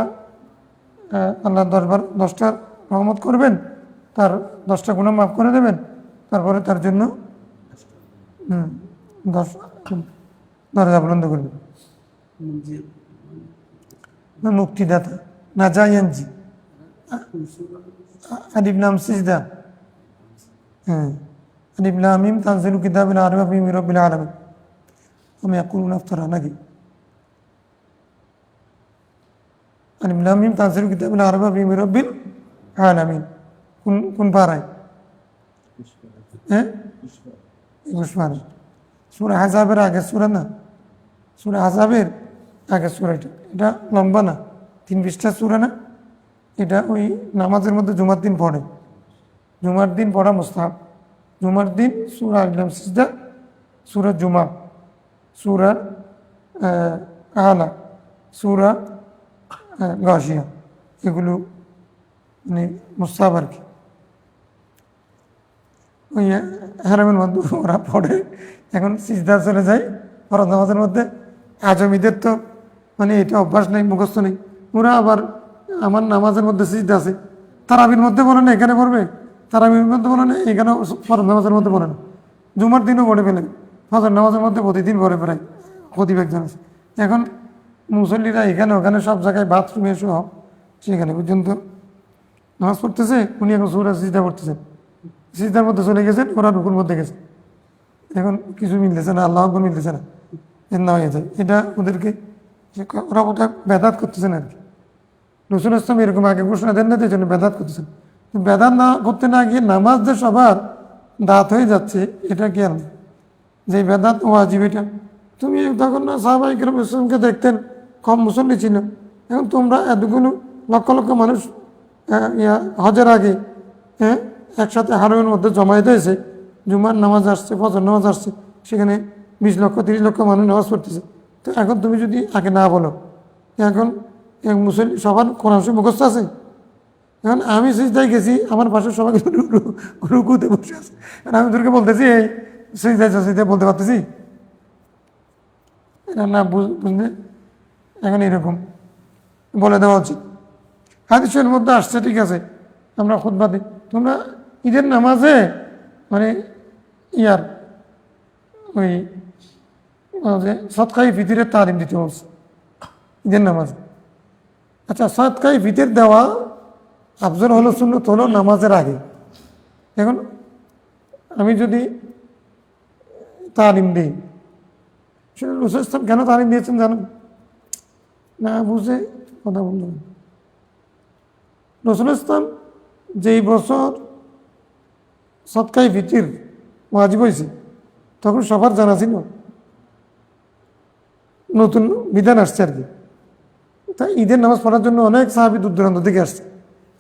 আল্লাহ 10টা রহমত করবেন, তার 10টা গুনাহ মাফ করে দেবেন, তারপরে তার জন্য 10 দরজা বুলন্দ করবেন। মুক্তিদাতা নাজায়ানজি, আলিফ লাম সিজদা, আলিফ লাম মিম তানজিলু কিতাবিল আরবি মির রাব্বিল আলামিন আমি ইয়াকুলুনা ইফতারা, নাকি আলিফ লাম মিম তানজিলু কিতাবিল আরবি মির রাব্বিল আলামিন কোন পারায়? 21 পারা। সূরা আহজাবের আগের সূরা না, সূরা আহজাবের আগের সূরা, এটা লম্বা না, 3 পৃষ্ঠার সূরা না। এটা ওই নামাজের মধ্যে জুমার দিন পড়ে, জুমার দিন পড়া মুস্তাহাব। জুমার দিন সূরা আলিফ লাম সিজদা, সূরা জুমা, সূরা আলা, সূরা গাশিয়া, এগুলো মানে মুস্তাহাব আর কি। ওই হারামের মধ্যে ওরা পড়ে, এখন সিজদা চলে যায় ফরজ নামাজের মধ্যে। আজমিদের তো মানে এটা অভ্যাস নেই, মুখস্থ নেই, ওরা আবার আমার নামাজের মধ্যে সিজদা আছে, তারাবির মধ্যে বলে না এখানে পড়বে, তারাবির মধ্যে বলে না এখানে, ফরজ নামাজের মধ্যে বলে না, জুমার দিনও পড়ে ফেলে, ফজর নামাজের মধ্যে প্রতিদিন পড়ে প্রায় খতিব একজন আছে। এখন মুসল্লিরা এখানে ওখানে সব জায়গায় বাথরুমে সহ সেখানে পর্যন্ত নামাজ পড়তেছে, উনি এখন সূরা সিজদা পড়তেছেন, সিজদার মধ্যে চলে গেছেন, ওরা রুকুর মধ্যে গেছে, এখন কিছু মিলতেছে না, আল্লাহ আকবার মিলতেছে না, না হয়ে যায়। এটা ওদেরকে ওরা ওটা বেদাত করতেছেন আর কি। রসুল ইসলাম এরকম আগে ঘোষণা দেন না, এই জন্য বেদাত করতেছেন। বেদাত না করতে না গিয়ে নামাজ যে সবার দাঁত হয়ে যাচ্ছে এটা কি আর যে বেদাত ওয়াজিব, এটা তুমি তখন না সাহাবায়ে কেরাম ইসলামকে দেখতেন কম মুসল্লি ছিল, এখন তোমরা এতগুলো লক্ষ লক্ষ মানুষ হজের আগে হ্যাঁ একসাথে হারমের মধ্যে জমায়েত হয়েছে, জুমার নামাজ আসছে, ফজর নামাজ আসছে, সেখানে 20 লক্ষ 30 লক্ষ মানুষ নামাজ পড়তেছে। তো এখন তুমি যদি আগে না বলো, এখন মুসল্লি সবার কোরআন শরীফ মুখস্থ আছে, এখন আমি সিজদায় গেছি, আমার পাশে সবাই রুকুতে বসে আছে, আমি তোরকে বলতেছি এই সিজদায় বলতে পারতেছি এটা না, বুঝলে এখন এরকম বলে দেওয়া উচিত। হাদিসের মধ্যে আসছে, ঠিক আছে, আমরা খুতবা দিই, তোমরা ঈদের নামাজে মানে ইয়ার ওই সৎকাই ফিতিরের তালিম দিতে বলছে ঈদের নামাজে। আচ্ছা, সৎকাই ফিতির দেওয়া আফজল হলো, সুন্নত হলো নামাজের আগে। এখন আমি যদি তালিম দিই, সেটা রসুল ইসলাম কেন তালিম দিয়েছেন জানেন? না বুঝে কথা বললেন। রসুল ইসলাম যেই বছর সৎকাই ফিতির ওয়াজিব হয়েছে তখন সবার জানা ছিল, নতুন বিধান আসছে আর কি। তাই ঈদের নামাজ পড়ার জন্য অনেক সাহাবী দূর দূরান্ত থেকে আসছে,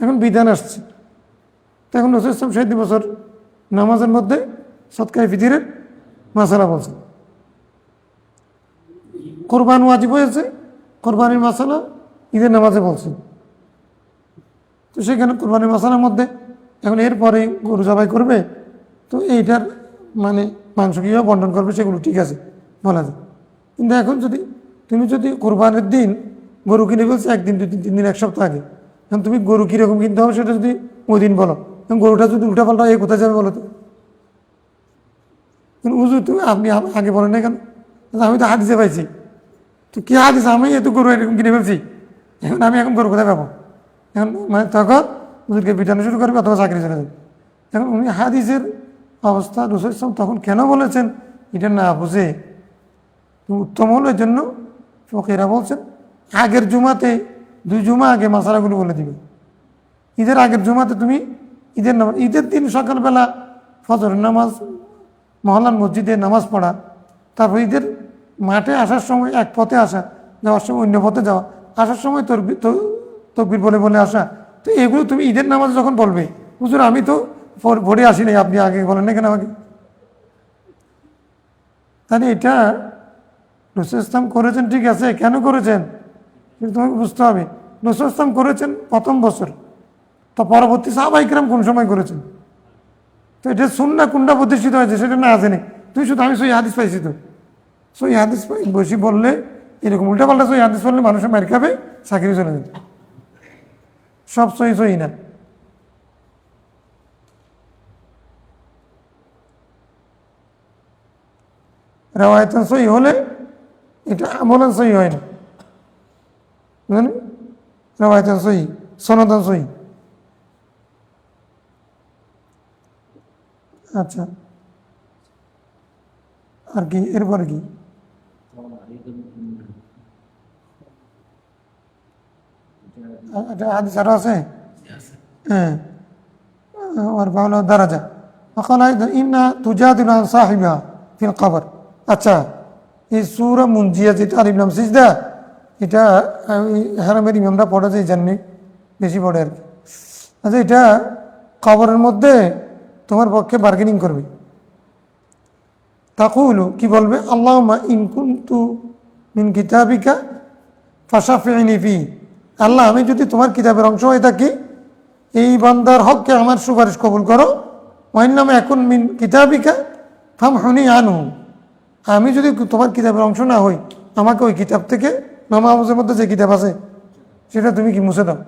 এখন বিধান আসছে। তখন রসুল ইসলাম সেই 2 বছর নামাজের মধ্যে সৎকাই ফিতিরের মাসালা বলছেন। কোরবান ওয়াজিব হয়েছে, কোরবানির মাসালা ঈদের নামাজে বলছেন। তো সেখানে কোরবানির মাসালার মধ্যে এখন এরপরে গরু জবাই করবে, তো এইটার মানে মাংস কীভাবে বন্টন করবে সেগুলো ঠিক আছে বলা যায়। কিন্তু এখন তুমি যদি কোরবানের দিন গরু কিনে ফেলছে 1 দিন 2 দিন 3 দিন 1 সপ্তাহ আগে, এখন তুমি গরু কীরকম কিনতে হবে সেটা যদি ওই দিন বলো, এখন গরুটা যদি উল্টা পাল্টা কোথায় যাবে বলো তো? উজু তুমি আপনি আগে বলেন না কেন? আমি তো হাদিসে পাইছি, তো কী হাদিস, আমি এত গরু এরকম কিনে ফেলছি, আমি এখন গরু কোথায় পাবো? এখন মানে তখন হুজুরকে পিটানো শুরু করবে অথবা চাকরি চলে যাবে। এখন উনি হাদিসের অবস্থা রসুল ইসলাম তখন কেন বলেছেন এটা না বুঝে উত্তম হলো, এর জন্য ফকিরা বলছেন আগের জুমাতে 2 জুমা আগে মাসালাগুলো বলে দিবে। ঈদের আগের জুমাতে তুমি ঈদের নামাজ, ঈদের দিন সকালবেলা ফজরের নামাজ মহল্লার মসজিদে নামাজ পড়া, তারপর ঈদের মাঠে আসার সময় এক পথে আসা, যাওয়ার সময় অন্য পথে যাওয়া, আসার সময় তকবির বলে বলে আসা, তো এগুলো তুমি ঈদের নামাজ যখন বলবে, হুজুর আমি তো ভোরে আসি নাই, আপনি আগে বলেন না কেন আমাকে? তাহলে এটা রসুল ইসলাম করেছেন, ঠিক আছে, কেন করেছেন কিন্তু তোমাকে বুঝতে হবে। রসুল ইসলাম করেছেন প্রথম বছর, তো পরবর্তী সাহাবায়ে কেরাম কোন সময় করেছেন? তো এটা সুন্নাহ কোনটা প্রতিষ্ঠিত হয়েছে সেটা না জানে তুই শুধু আমি সহি হাদিস পাইছি, তো সহি হাদিস বেশি বললে এরকম উল্টাপাল্টা সহি হাদিস বললে মানুষের মার খাবে, চাকরি চলে যাবে। সব সহি না। রেওয়ায়াতান সহি হলে এটা আমলান সহি হয় না, বুঝলেন? রেওয়ায়াতান সহি, সনদান সহি। আচ্ছা, আর কি এরপরে কি? হাদিস আরো আছে, হ্যাঁ, আর বাউলা দারাজা ইন্না তুজাদিলু আন সাহিবিহা ফিল কবর। আচ্ছা, এই সূরা মুনজিয়া যেটা আলিফ লাম সিজদা, এটা হারামের ইমামরা পড়ে যায়, জাননি বেশি পড়ে আর কি। আচ্ছা, এটা কবরের মধ্যে তোমার পক্ষে বার্গেনিং করবে, তাকুলু কি বলবে? আল্লাহুম্মা ইন কুনতু মিন কিতাবিকা ফাশাফি'নি ফি, আল্লাহ আমি যদি তোমার কিতাবের অংশ হয়ে থাকি, এই বান্দার হককে আমার সুপারিশ কবুল করো। ওয়াইন্নাম এখন মিন কিতাবিকা ফামহুনি আনহু, আমি যদি তোমার কিতাবের অংশ না হই, আমাকে ওই কিতাব থেকে লৌহ মাহফুজের মধ্যে যে কিতাব আছে সেটা তুমি কি মুছে দাও।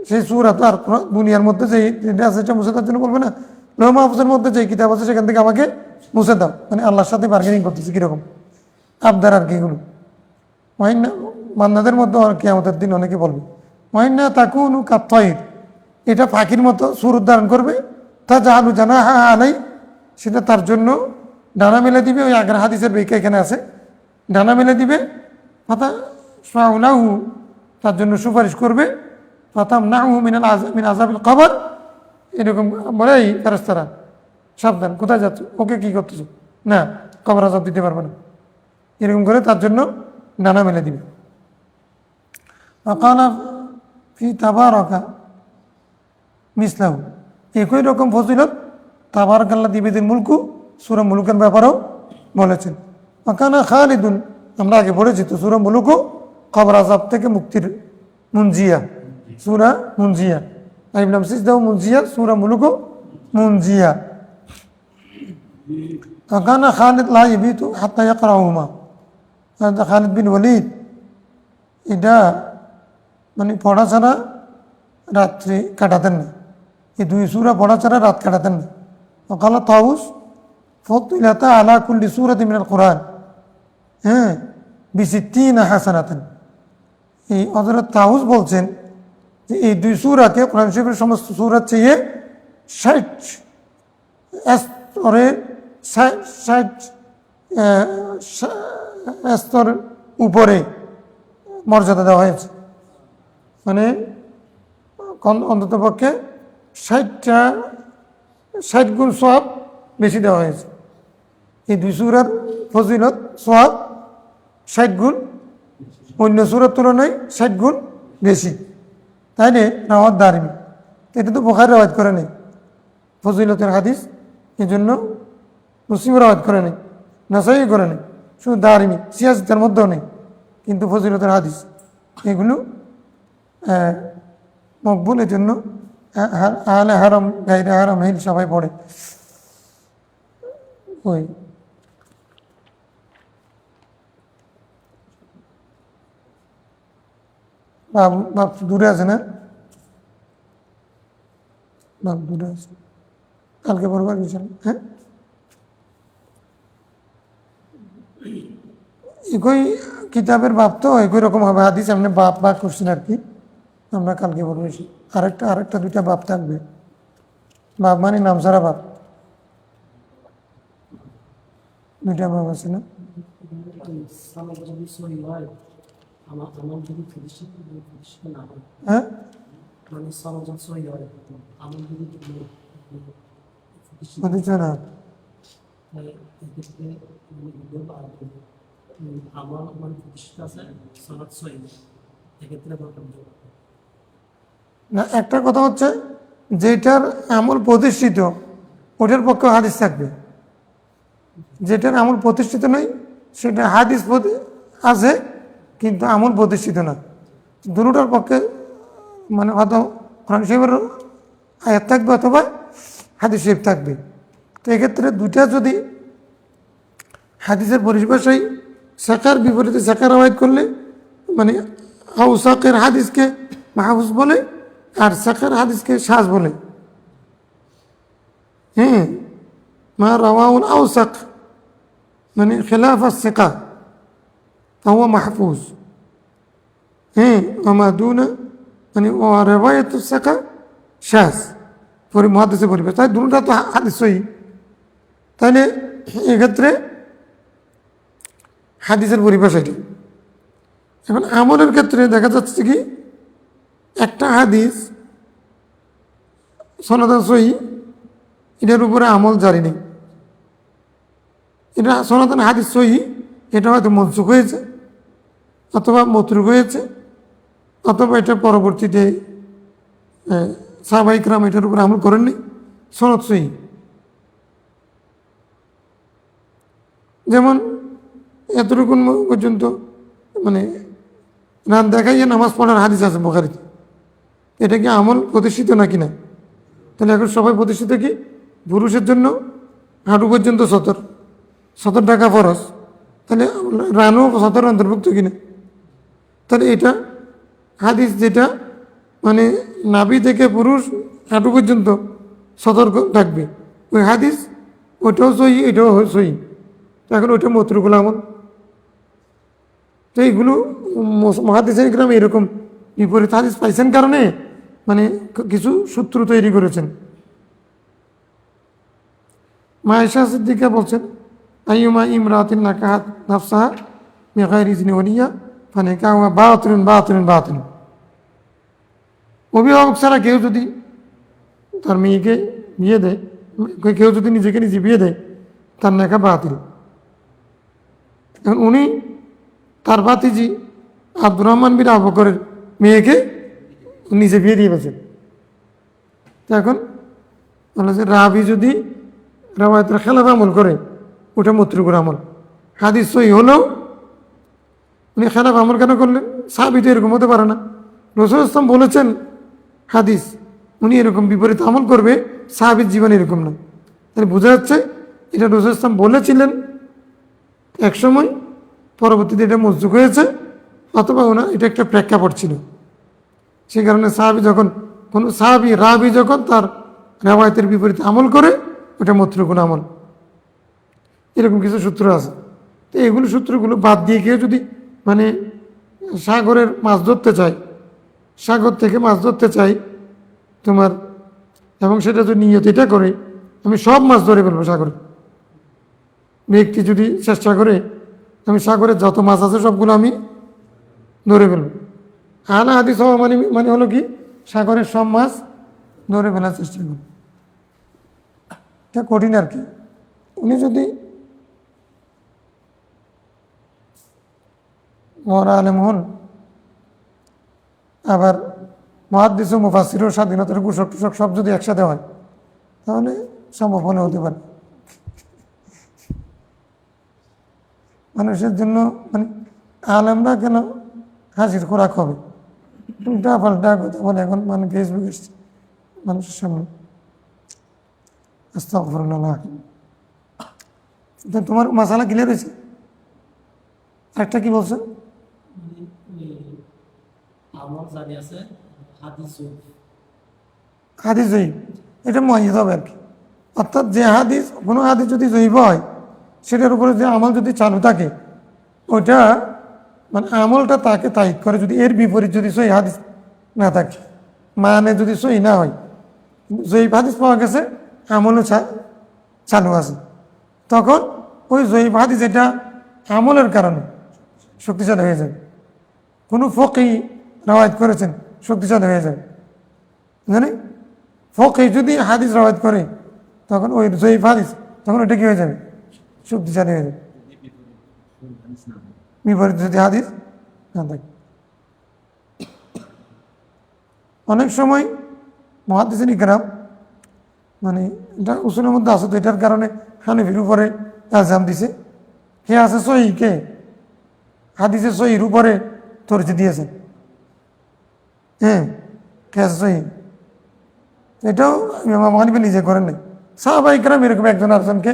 সেই সূরা তো আর দুনিয়ার মধ্যে যেটা আছে সেটা মুছে দেওয়ার জন্য বলবে না, লৌহ মাহফুজের মধ্যে যে কিতাব আছে সেখান থেকে আমাকে মুছে দাও। মানে আল্লাহর সাথে বার্গেনিং করতেছে কীরকম আবদার আর কি এগুলো। ওয়াইন্না বান্দাদের মধ্যে কিয়ামতের দিন অনেকে বলবে ওয়াইন্না তাকুনু কাত্তাইর, এটা পাখির মতো সুর উদ্ধারণ করবে, তা জাহালু জানাহা আলাই, সেটা তার জন্য ডানা মেলে দিবে। ওই আগের হাদিসের ব্যাখ্যা এখানে আছে, ডানা মেলে দিবে। ফাতা শাউলাহু, তার জন্য সুপারিশ করবে। ফাতাম নাহু মিন আযাবিল কবর, এরকম বলে এই ফেরেশতারা সাবধান, কোথায় যাচ্ছ, ওকে কি করতেছো, না কবর আযাব দিতে পারবে না, এরকম করে তার জন্য ডানা মেলে দিবে। ওয়াকালা ফি তাবারাকা মিসলাহু, একই রকম ফজিলত তাবারাকাল্লাযী বিয়াদিল মুলকু সূরা মুলুকের ব্যাপারেও বলেছেন। ওয়াকানা খালিদুন, আমরা আগে পড়েছি তো সূরা মুলুকও কবর আযাব থেকে মুক্তির মুনজিয়া, সূরা মুনজিয়া, আলিফ লাম সিজদা মুনজিয়া, সূরা মুলুকও মুনজিয়া। ওয়াকানা খালিদ লা ইয়াবিতু হাত্তা ইয়াকরাহুমা, খালিদ বিন ওয়ালিদ এটা মানে পড়া ছাড়া রাত্রি কাটাতেন না, এই দুই সূরা পড়া ছাড়া রাত কাটাতেন না। ওয়াকালা তাউস ফুদ্দিলাতা আলা কুল্লি সূরাতিন মিনাল কুরআন, হ্যাঁ বিসিত্তিনা হাসানাতান। এই হযরত তাউস বলছেন যে এই দুই সূরাকে কোরআন শরীফের সমস্ত সূরার চেয়ে 60 স্তরের 60 স্তর উপরে মর্যাদা দেওয়া হয়েছে। মানে অন্তত পক্ষে 60 গুণ সওয়াব বেশি দেওয়া হয়েছে। এই দুই সূরার ফজিলত সওয়াব 60 গুণ, অন্য সূরার তুলনায় 60 গুণ বেশি, তাই না? রাওয়াত দারিমি, এটা তো বুখারী রাওয়াত করে নেই ফজিলতের হাদিস, এই জন্য মুসলিম রাওয়াত করে নেই, নাসাই করে নেই, শুধু দারিমি সিয়াসতের মধ্যেও নেই, কিন্তু ফজিলতের হাদিস এগুলো মকবুল। এর জন্য আহলে হারাম গায়রে হারাম হিল সবাই পড়ে। ওই বাপ দূরে আছে না, বাপ দূরে আছে, কালকে পড়বার কিছু। হ্যাঁ একই কিতাবের বাপ তো একই রকম হবে হাদিস, আপনি বাপ বা করছেন আর কি, আমরা কালকে বলবো। আরেকটা দুইটা বাপ থাকবে, বাপ মানে নাম ছাড়া বাপ, দুইটা বাপ আছে না? হ্যাঁ বুঝছো না, না একটা কথা হচ্ছে যেটার আমল প্রতিষ্ঠিত ওটার পক্ষে হাদিস থাকবে, যেটার আমল প্রতিষ্ঠিত নয় সেটা হাদিস আছে কিন্তু আমল প্রতিষ্ঠিত না, দুটোটার পক্ষে মানে হয়তো কোরআন শরীফের আয়াত থাকবে অথবা হাদিস শরীফ থাকবে। তো এক্ষেত্রে দুইটা যদি হাদিসের পরিভাষায় শাখার বিপরীতে শাখা রওয়ায়াত করলে মানে আউসাকের হাদিসকে মাহফুজ বলে আর শাখার হাদিসকে শাজ বলে। হ্যাঁ মা রাওয়াহুল আউসাক মানে খিলাফ আস-সিকা ফাহুয়া মাহফুজ। হ্যাঁ ওমা দুনা মানে রিওয়ায়াত আস-সিকা শাজ মুহাদ্দিসের পরিভাষা, তাই দুটোটা তো হাদিস সহিহ। তাহলে এক্ষেত্রে হাদিসের পরিভাষাটি। এখন আমলের ক্ষেত্রে দেখা যাচ্ছে কি একটা হাদিস সনদে সহিহ, এটার উপরে আমল জারি নেই, এটা সনাতন হাদিস সহিহ, এটা হয়তো মনসুখ হয়েছে অথবা মতরুক হয়েছে অথবা এটা পরবর্তীতে সাহাবায়ে কেরাম এটার উপরে আমল করেননি, সনদ সহিহ। যেমন এতটুকু পর্যন্ত মানে রাত দেখাইয়ে নামাজ পড়ার হাদিস আছে বুখারীতে, এটা কি আমল প্রতিষ্ঠিত নাকি না? তাহলে এখন সবাই প্রতিষ্ঠিত কি পুরুষের জন্য হাঁটু পর্যন্ত সতর টাকা ফরজ, তাহলে রানও সতর অন্তর্ভুক্ত কিনা? তাহলে এটা হাদিস যেটা মানে নাভি থেকে পুরুষ হাঁটু পর্যন্ত সতর্ক থাকবে, ওই হাদিস ওইটাও সহি, এটাও সহি। এখন ওইটা মতরুকুল আমল। তো এইগুলো মহাদিসের গ্রামে এরকম বিপরীত হাদিস পাইছেন কারণে মানে কিছু সূত্র তৈরি করেছেন। মা আয়েশা সিদ্দিকা বলছেন, আইয়ুমা ইমরাতিন নাকাহাত নাফসাহা বিগাইরি ইজনি ওয়ালিয়া ফানিকাহুহা বাতিলুন বাতিলুন বাতিলুন। অভিভাবক ছাড়া কেউ যদি তার মেয়েকে বিয়ে দেয়, কেউ যদি নিজেকে নিজে বিয়ে দেয়, তার নেকা বাতিল। এখন উনি তার ভাতিজি আব্দুর রহমান বিন আবু বকরের মেয়েকে নিজে বিয়ে দিয়ে গেছেন। এখন বলে যে রাবি যদি রাওয়ায়াতের খেলাফ আমল করে, ওটা মতরুকুর আমল। হাদিস সহি হলেও উনি খেলাফ আমল কেন করলেন? সাহাবী তো এরকম হতে পারে না। রাসূল ইসলাম বলেছেন হাদিস, উনি এরকম বিপরীত আমল করবে, সাহাবীর জীবন এরকম না। তাহলে বোঝা যাচ্ছে এটা রাসূল ইসলাম বলেছিলেন একসময়, পরবর্তীতে এটা মজবুত হয়েছে, অথবা ওনা এটা একটা প্রেক্ষাপট ছিল। সেই কারণে সাহাবী যখন কোনো সাহাবী রাবি যখন তার রেওয়ায়তের বিপরীত আমল করে, ওটা মতরুকুন আমল। এরকম কিছু সূত্র আছে। তো এগুলো সূত্রগুলো বাদ দিয়ে কেউ যদি মানে সাগরের মাছ ধরতে চায়, সাগর থেকে মাছ ধরতে চাই তোমার, এবং সেটা যদি নিয়ত এটা করে আমি সব মাছ ধরে ফেলবো সাগরে, ব্যক্তি যদি চেষ্টা করে আমি সাগরের যত মাছ আছে সবগুলো আমি ধরে ফেলবো, আলা হাদিস হওয়া মানে মানে হলো কি সাগরের সব মাছ ধরে ফেলার চেষ্টা করবো। এটা কঠিন আর কি। উনি যদি মরা আলেম হন, আবার মুহাদ্দিস ও মুফাসসির ও স্বাধীনতার ঘোষক টুষক সব যদি একসাথে হয়, তাহলে সম্ভব মনে হতে পারে। মানুষের জন্য মানে আলেমরা কেন হাজির খোরাক হবে, উল্টা পাল্টা কথা বলে এখন মানে ফেসবুক এসছে মানুষের সামনে। আস্তাগফিরুল্লাহ। তোমার মাসালা ক্লিয়ার হয়েছে? একটা কি বলছো? হাদিস জয়ীফ, এটা মুআয়্যাদ হবে আর কি। অর্থাৎ যে হাদিস, কোনো হাদিস যদি জয়ীফ হয়, সেটার উপরে যে আমল যদি চালু থাকে, ওইটা মানে আমলটা তাকে তাইদ করে। যদি এর বিপরীত যদি সহি হাদিস না থাকে, মানে যদি সহি না হয়, জয়ীফ হাদিস পাওয়া গেছে, আমলও চালু আছে, তখন ওই জয়ীফ হাদিস এটা আমলের কারণে শক্তিশালী হয়ে যাবে। কোনো ফকি রাওয়ায়াত করেছেন, শক্তিশালী হয়ে যাবে। জানি ফকি যদি হাদিস রাওয়ায়াত করে, তখন ওই জয়ীফ হাদিস তখন ওইটা কি হয়ে যাবে? শক্তিশালী হয়ে যাবে। বিপরীত যদি হাদিস না থাকে, অনেক সময় মুহাদ্দিসিন ইকরাম মানে এটা উসুলের মধ্যে আছে, তো এটার কারণে হানিফির উপরে ইলজাম দিছে, কে আছে সহি, কে হাদিসের সহির উপরে তরজি দিয়েছে, হ্যাঁ কে আছে সহি। এটাও ইমাম হানিফা নিজে করেন নাই, সাহাবা ইকরাম এরকম একজন আরেকজনকে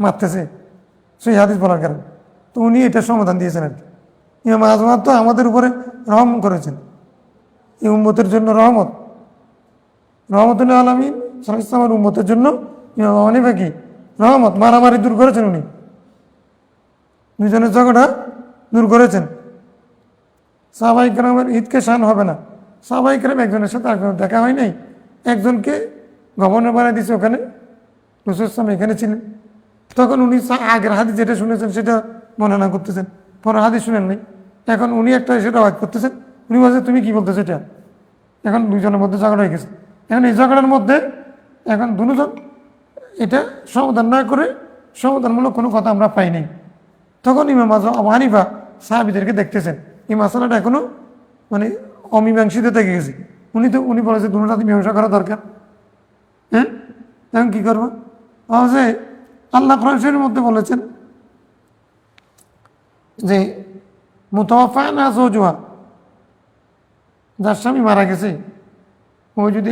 মারতেছে সহি হাদিস বলার কারণে, তো উনি এটা সমাধান দিয়েছেন আর কি। ইমাম আজম তো আমাদের উপরে রহম করেছেন, এই উম্মতের জন্য রহমতুল আলামিন সাল্লাল্লাহু আলাইহি ওয়াসাল্লামের উম্মতের জন্য ইমাম হানিফা কি রহমত, মারামারি দূর করেছেন উনি, দুজনের ঝগড়া দূর করেছেন। সাহাবা ইকরামের ঈদকে শান হবে না, সাহাবা ইকরাম একজনের সাথে একজনের দেখা হয় নাই, একজনকে গভর্নর বানায় দিয়েছে, ওখানে রাসূল ইসলাম এখানে ছিলেন, তখন উনি আগের হাদিস যেটা শুনেছেন সেটা বর্ণনা করতেছেন, পরে হাদিস শুনেন নাই, এখন উনি একটা সেটা ওয়াজ করতেছেন, উনি বলছে তুমি কি বলতেছো এটা, এখন দুজনের মধ্যে ঝগড়া হয়ে গেছে। এখন এই ঝগড়ার মধ্যে এখন দুজন এটা সমাধান না করে সমাধানমূলক কোনো কথা আমরা পাই নাই, তখন ইমাম আবু হানিফা সাহাবীদেরকে দেখতেছেন এই মশালাটা এখনো মানে অমীমাংসিত থেকে গেছে, উনি বলেছে দুটোটাতে মীমাংসা করা দরকার। হ্যাঁ, এখন কী করবো? যে আল্লাহ কোরআন শরীফের মধ্যে বলেছেন যে মুতাওয়াফা না জওজুহা, যার স্বামী মারা গেছে, ওই যদি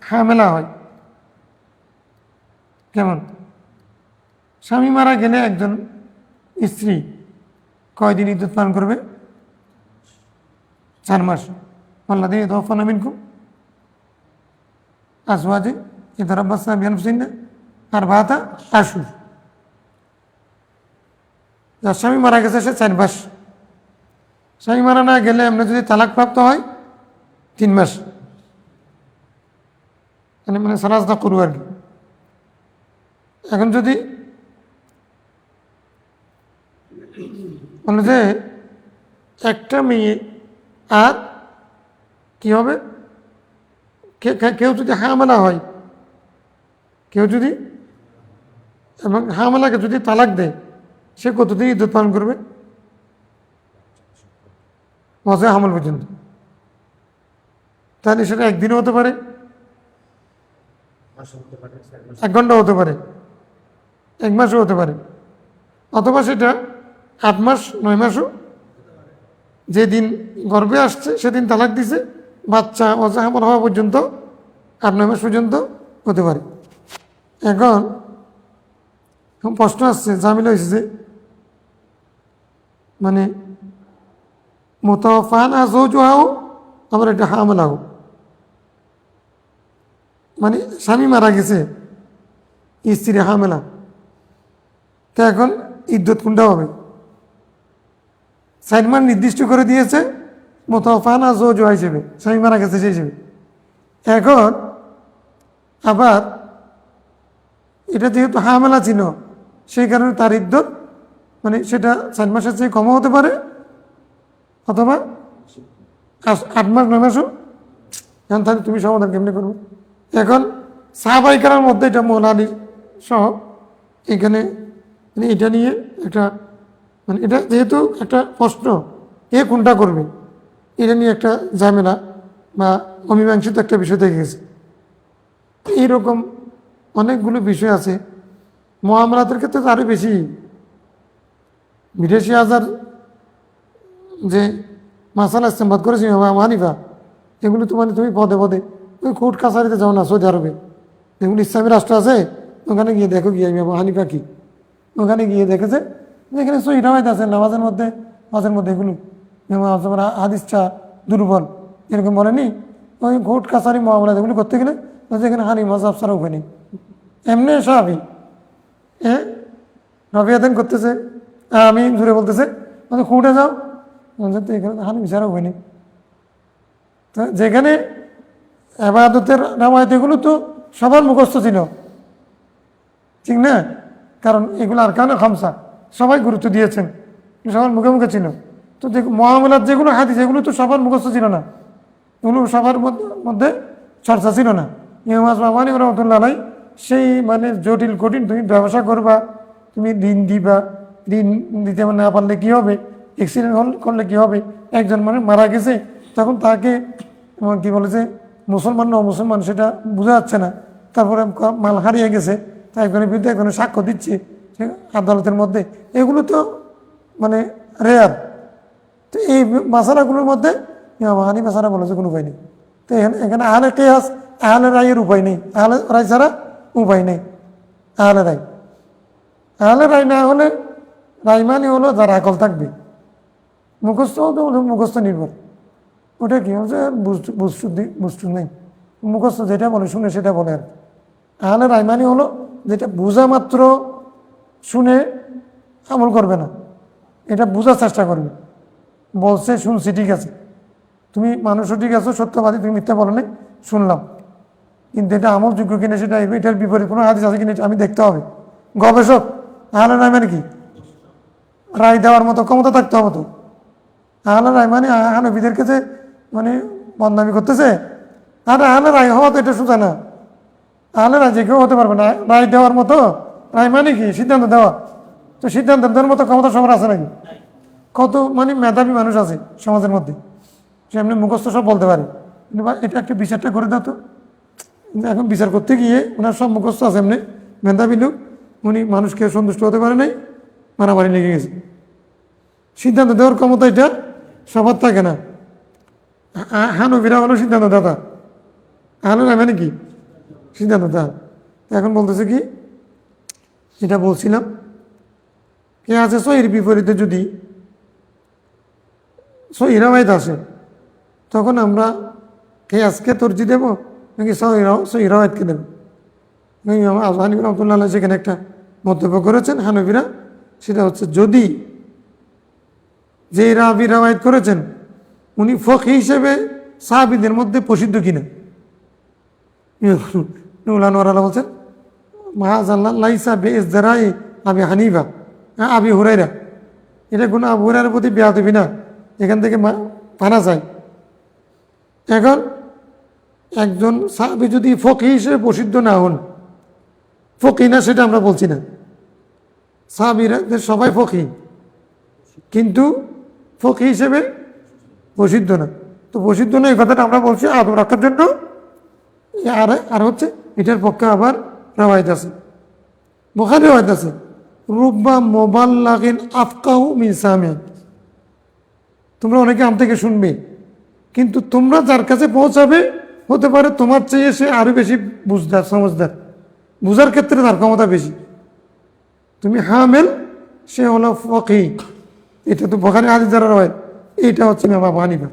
হামেলা হয়, কেমন? স্বামী মারা গেলে একজন স্ত্রী কয়দিন ইদ্যুৎ পালন করবে? 4 মাস। আল্লাযীনা ইয়াতাওয়াফাউনা মিনকুম আজওয়াজুন ইয়াতারাব্বাসনা বিআনফুসিহিন্না আরবাআতা আশহুর। যার স্বামী মারা গেছে সে 4 মাস। স্বামী মারা না গেলে আমরা যদি তালাক প্রাপ্ত হয় 3 মাস, মানে সালাসা করু আর কি। এখন যদি বলে যে একটা মেয়ে আর কি হবে, কেউ যদি হামেলা হয়, কেউ যদি এবং হামেলাকে যদি তালাক দেয়, সে কতদিন ইদ্যুৎ পালন করবে? মজা হামল পর্যন্ত। তাহলে সেটা একদিনও হতে পারে, 1 ঘন্টা হতে পারে, 1 মাসও হতে পারে, অথবা সেটা 8 মাস 9 মাসও, যেদিন গর্ভে আসছে সেদিন তালাক দিছে, বাচ্চা অজাহামল হওয়া পর্যন্ত 8-9 মাস পর্যন্ত হতে পারে। এখন প্রশ্ন আসছে, ঝামেলা হয়েছে যে মানে মুতাওয়াফান আযওজুহাও আবার এটা হামলাও, মানে স্বামী মারা গেছে, স্ত্রী হামেলা, তো এখন ইদ্যুৎ কোনটা হবে? 4 মাস নির্দিষ্ট করে দিয়েছে মুতাওয়াফান আযওজুহা হিসেবে, স্বামী মারা গেছে সেই হিসেবে। এখন আবার এটা যেহেতু হামেলা ছিল, সেই কারণে তার ইদ্যুৎ মানে সেটা 4 মাসের চেয়ে কমও হতে পারে, অথবা 8 মাস 9 মাসও। এখন তাহলে তুমি সমাধান কেমনি করবে? এখন সাহাবায়ে কেরামের মধ্যে এটা মৌলা আলী সহ এখানে মানে এটা নিয়ে একটা মানে এটা যেহেতু একটা প্রশ্ন, এ কোনটা করবে, এটা নিয়ে একটা ঝামেলা বা অমীমাংসিত একটা বিষয় থেকে গেছে। এইরকম অনেকগুলো বিষয় আছে। মুআমালাতের ক্ষেত্রে তো আরও বেশি। বিদেশি আজার যে মাসালা ইস্তেমবাদ করেছি আবু হানিফা, এগুলো তো মানে তুমি পদে পদে ওই কোর্ট কাছারিতে যাও না, সৌদি আরবে যেগুলো ইসলামী রাষ্ট্র আছে, ওখানে গিয়ে দেখো গিয়ে আবু হানিফা কি, ওখানে গিয়ে দেখেছে যেখানে সহি রাওয়ায়াত আছে নামাজের মধ্যে এগুলো হাদিসটা দুর্বল এরকম বলেনি। ওই কোর্ট কাছারি মুআমালাত এগুলো করতে গেলে যেখানে হানি মাযহাব ছাড়া উপায় নেই। এমনি সাহাবি রবিয়াদান করতেছে, আমি জুড়ে বলতেছে কোর্টে যাও, তো এখানে হানি ছাড়া উপায় নেই। তো যেখানে ইবাদতের রাওয়ায়াত এগুলো তো সবার মুখস্থ ছিল, ঠিক না? কারণ এগুলো আরকানে খামসা সবাই গুরুত্ব দিয়েছেন, সবার মুখে মুখে ছিল। তো মুআমালাত যেগুলো হাদিস এগুলো তো সবার মুখস্থ ছিল না, এগুলো সবার মধ্যে চর্চা ছিল না। ইমাম আজম মানি রহমতুল্লাহ আলাই সেই মানে জটিল কঠিন, তুমি ব্যবসা করবা, তুমি ঋণ দিবা, ঋণ দিতে না পারলে কী হবে, অ্যাক্সিডেন্ট করলে কী হবে, একজন মানে মারা গেছে, তখন তাকে কী বলেছে মুসলমান না মুসলমান সেটা বোঝা যাচ্ছে না, তারপরে মাল হারিয়ে গেছে, তাই একজনের বিরুদ্ধে একজনের সাক্ষ্য দিচ্ছে আদালতের মধ্যে, এগুলো তো মানে রেয়ার। তো এই মাসালাগুলোর মধ্যে হানি মাসালা বলেছে কোনো উপায় নেই। তো এখানে আহলে কেয়াস আহলে রায়ের উপায় নেই, আহলে রায় ছাড়া উপায় নেই। আহলে রায় না হলে রায় মানে হলো যার আকল থাকবে, মুখস্থ তো মুখস্থ নির্ভর, ওটা কি হচ্ছে বুঝতে নেই, মুখস্থ যেটা বলে শুনে সেটা বলে। আর আহলে রায় মানে হলো যেটা বোঝা মাত্র শুনে আমল করবে না, এটা বোঝার চেষ্টা করবে, বলছে শুনছি ঠিক আছে, তুমি মানুষও ঠিক আছো সত্যবাদী, তুমি মিথ্যা বলো নাই শুনলাম, কিন্তু এটা আমলযোগ্য কিনা সেটা এটার বিপরীত কোনো হাদিস আছে কিনা আমি দেখতে হবে। গবেষক আহলে রায় মানে কি, রায় দেওয়ার মতো ক্ষমতা থাকতে হবে। তো আহলে রায় মানে হানফিদের কাছে মানে বদনামি করতেছে, আর আহলে রায় হওয়া তো এটা সোজা না। আহলে রায় যে কেউ হতে পারবে না, রায় দেওয়ার মতো, রায় মানে কি সিদ্ধান্ত দেওয়া, তো সিদ্ধান্ত দেওয়ার মতো ক্ষমতা সবার আছে নাকি? কত মানে মেধাবী মানুষ আছে সমাজের মধ্যে, সে এমনি মুখস্থ সব বলতে পারে, এটা একটা বিচারটা করে দাও তো। এখন বিচার করতে গিয়ে ওনার সব মুখস্থ আছে, এমনি মেধাবী লোক, উনি মানুষকে সন্তুষ্ট হতে পারে নাই, মারামারি লেগে গেছে। সিদ্ধান্ত দেওয়ার ক্ষমতা এটা সবার থাকে না। হানফিরা হলো সিদ্ধান্তদাতা, আহলে রায় মানে কি সিদ্ধান্তদাতা। এখন বলতেছে কি যেটা বলছিলাম, কেয়াসে সহির বিপরীতে যদি সহি রাওয়ায়াত আসে তখন আমরা কেয়াসকে তরজি দেব নাকি সহি রাওয়ায়াতকে দেব? ইমাম আবু হানিফা রাহমাতুল্লাহ আলাইহি সেখানে একটা মন্তব্য করেছেন হানফিরা, সেটা হচ্ছে যদি যে রাবি রাওয়ায়াত করেছেন উনি ফকী হিসেবে সাহাবীদের মধ্যে প্রসিদ্ধ কিনা। উলামারা বলছেন মাআযাল্লাহ লাইসা বিইজরাই আবি হানিফা আবি হুরায়রা, এটা কোনো আবু হুরায়রার প্রতি বেয়াদবি না, এখান থেকে মানা যায়। এখন একজন সাহাবী যদি ফকী হিসেবে প্রসিদ্ধ না হন, ফকী না সেটা আমরা বলছি না, সাহাবীরা সবাই ফকী কিন্তু ফকী হিসেবে প্রসিদ্ধ না, তো প্রসিদ্ধ না এই কথাটা আমরা বলছি আদব রাখার জন্য। আর হচ্ছে এটার পক্ষে আবার রাওয়ায়াত আছে, বুখারী রাওয়ায়াত আছে, রুব্বা মুবাল্লাগিন আফকাহু মিন সামি, তোমরা অনেকে আম থেকে শুনবে কিন্তু তোমরা যার কাছে পৌঁছাবে হতে পারে তোমার চেয়ে সে আরো বেশি বুঝদার সমঝদার, বুঝার ক্ষেত্রে তার ক্ষমতা বেশি। তুমি হামেল, সে হলো ফকী, এটা তো বুখারী হাদিস দ্বারা রাওয়ায়াত, এইটা হচ্ছে ইমাম আবু হানিফা।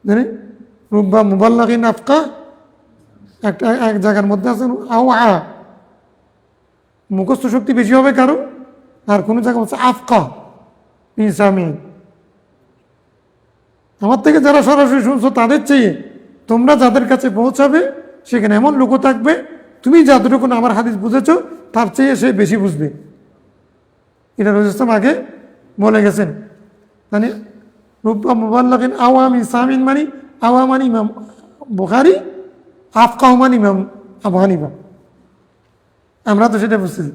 জানি রুব্বা মুবাল্লাগিন আফকাহ একটা এক জায়গার মধ্যে আছে মুখস্থ শক্তি বেশি হবে কারো, আর কোনো জায়গা হচ্ছে আফকাহ মিন সামি, আমার থেকে যারা সরাসরি শুনছো তাদের চেয়ে তোমরা যাদের কাছে পৌঁছাবে সেখানে এমন লোকও থাকবে তুমি যতটুকু আমার হাদিস বুঝেছ তার চেয়ে সে বেশি বুঝবে। এটা রসুল ইসলাম আগে বলে গেছেন। মানে রুব্বা মুবাল্লাগিন আওয়ামি সামিন মানি আওয়া মানি ইমাম বুখারী, আফকাহ মানি ইমাম আবু হানিফা, আমরা তো সেটা বুঝতেছি।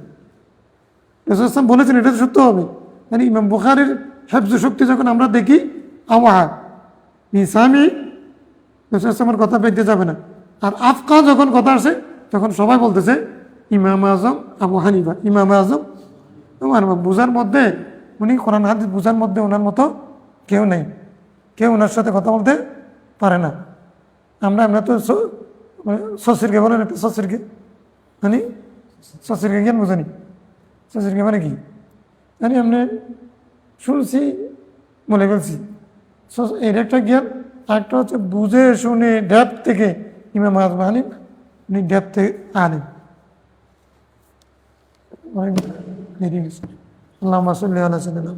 রসুল ইসলাম বলেছেন এটা তো সত্য হবে। মানে ইমাম বুখারীর হেফজ শক্তি যখন আমরা দেখি আওয়াহা মিসামি, রসুল ইসলামের কথা পেতে যাবে না। আর আফকাহ যখন কথা আসে তখন সবাই বলতেছে ইমাম আজম আবু হানিফা, ইমাম আজম তোমার বোঝার মধ্যে উনি কোরআন হাদিস বোঝার মধ্যে ওনার মতো কেউ নেই, কেউ ওনার সাথে কথা বলতে পারে না। আমরা তো সসিরকে বলেন, একটা সসিরকে মানে সসিরকে জ্ঞান বোঝানি, সসিরকে মানে কি জানি আপনি শুনছি বলে ফেলছি, এর একটা জ্ঞান। আরেকটা হচ্ছে বুঝে শুনে ড্যাপ থেকে ইমাম আজম হানিফ উনি ড্যাপ থেকে আনেন। অনেক দেরি গেছে। আল্লাহুম্মা সাল্লি আলা সাইয়্যিদিনা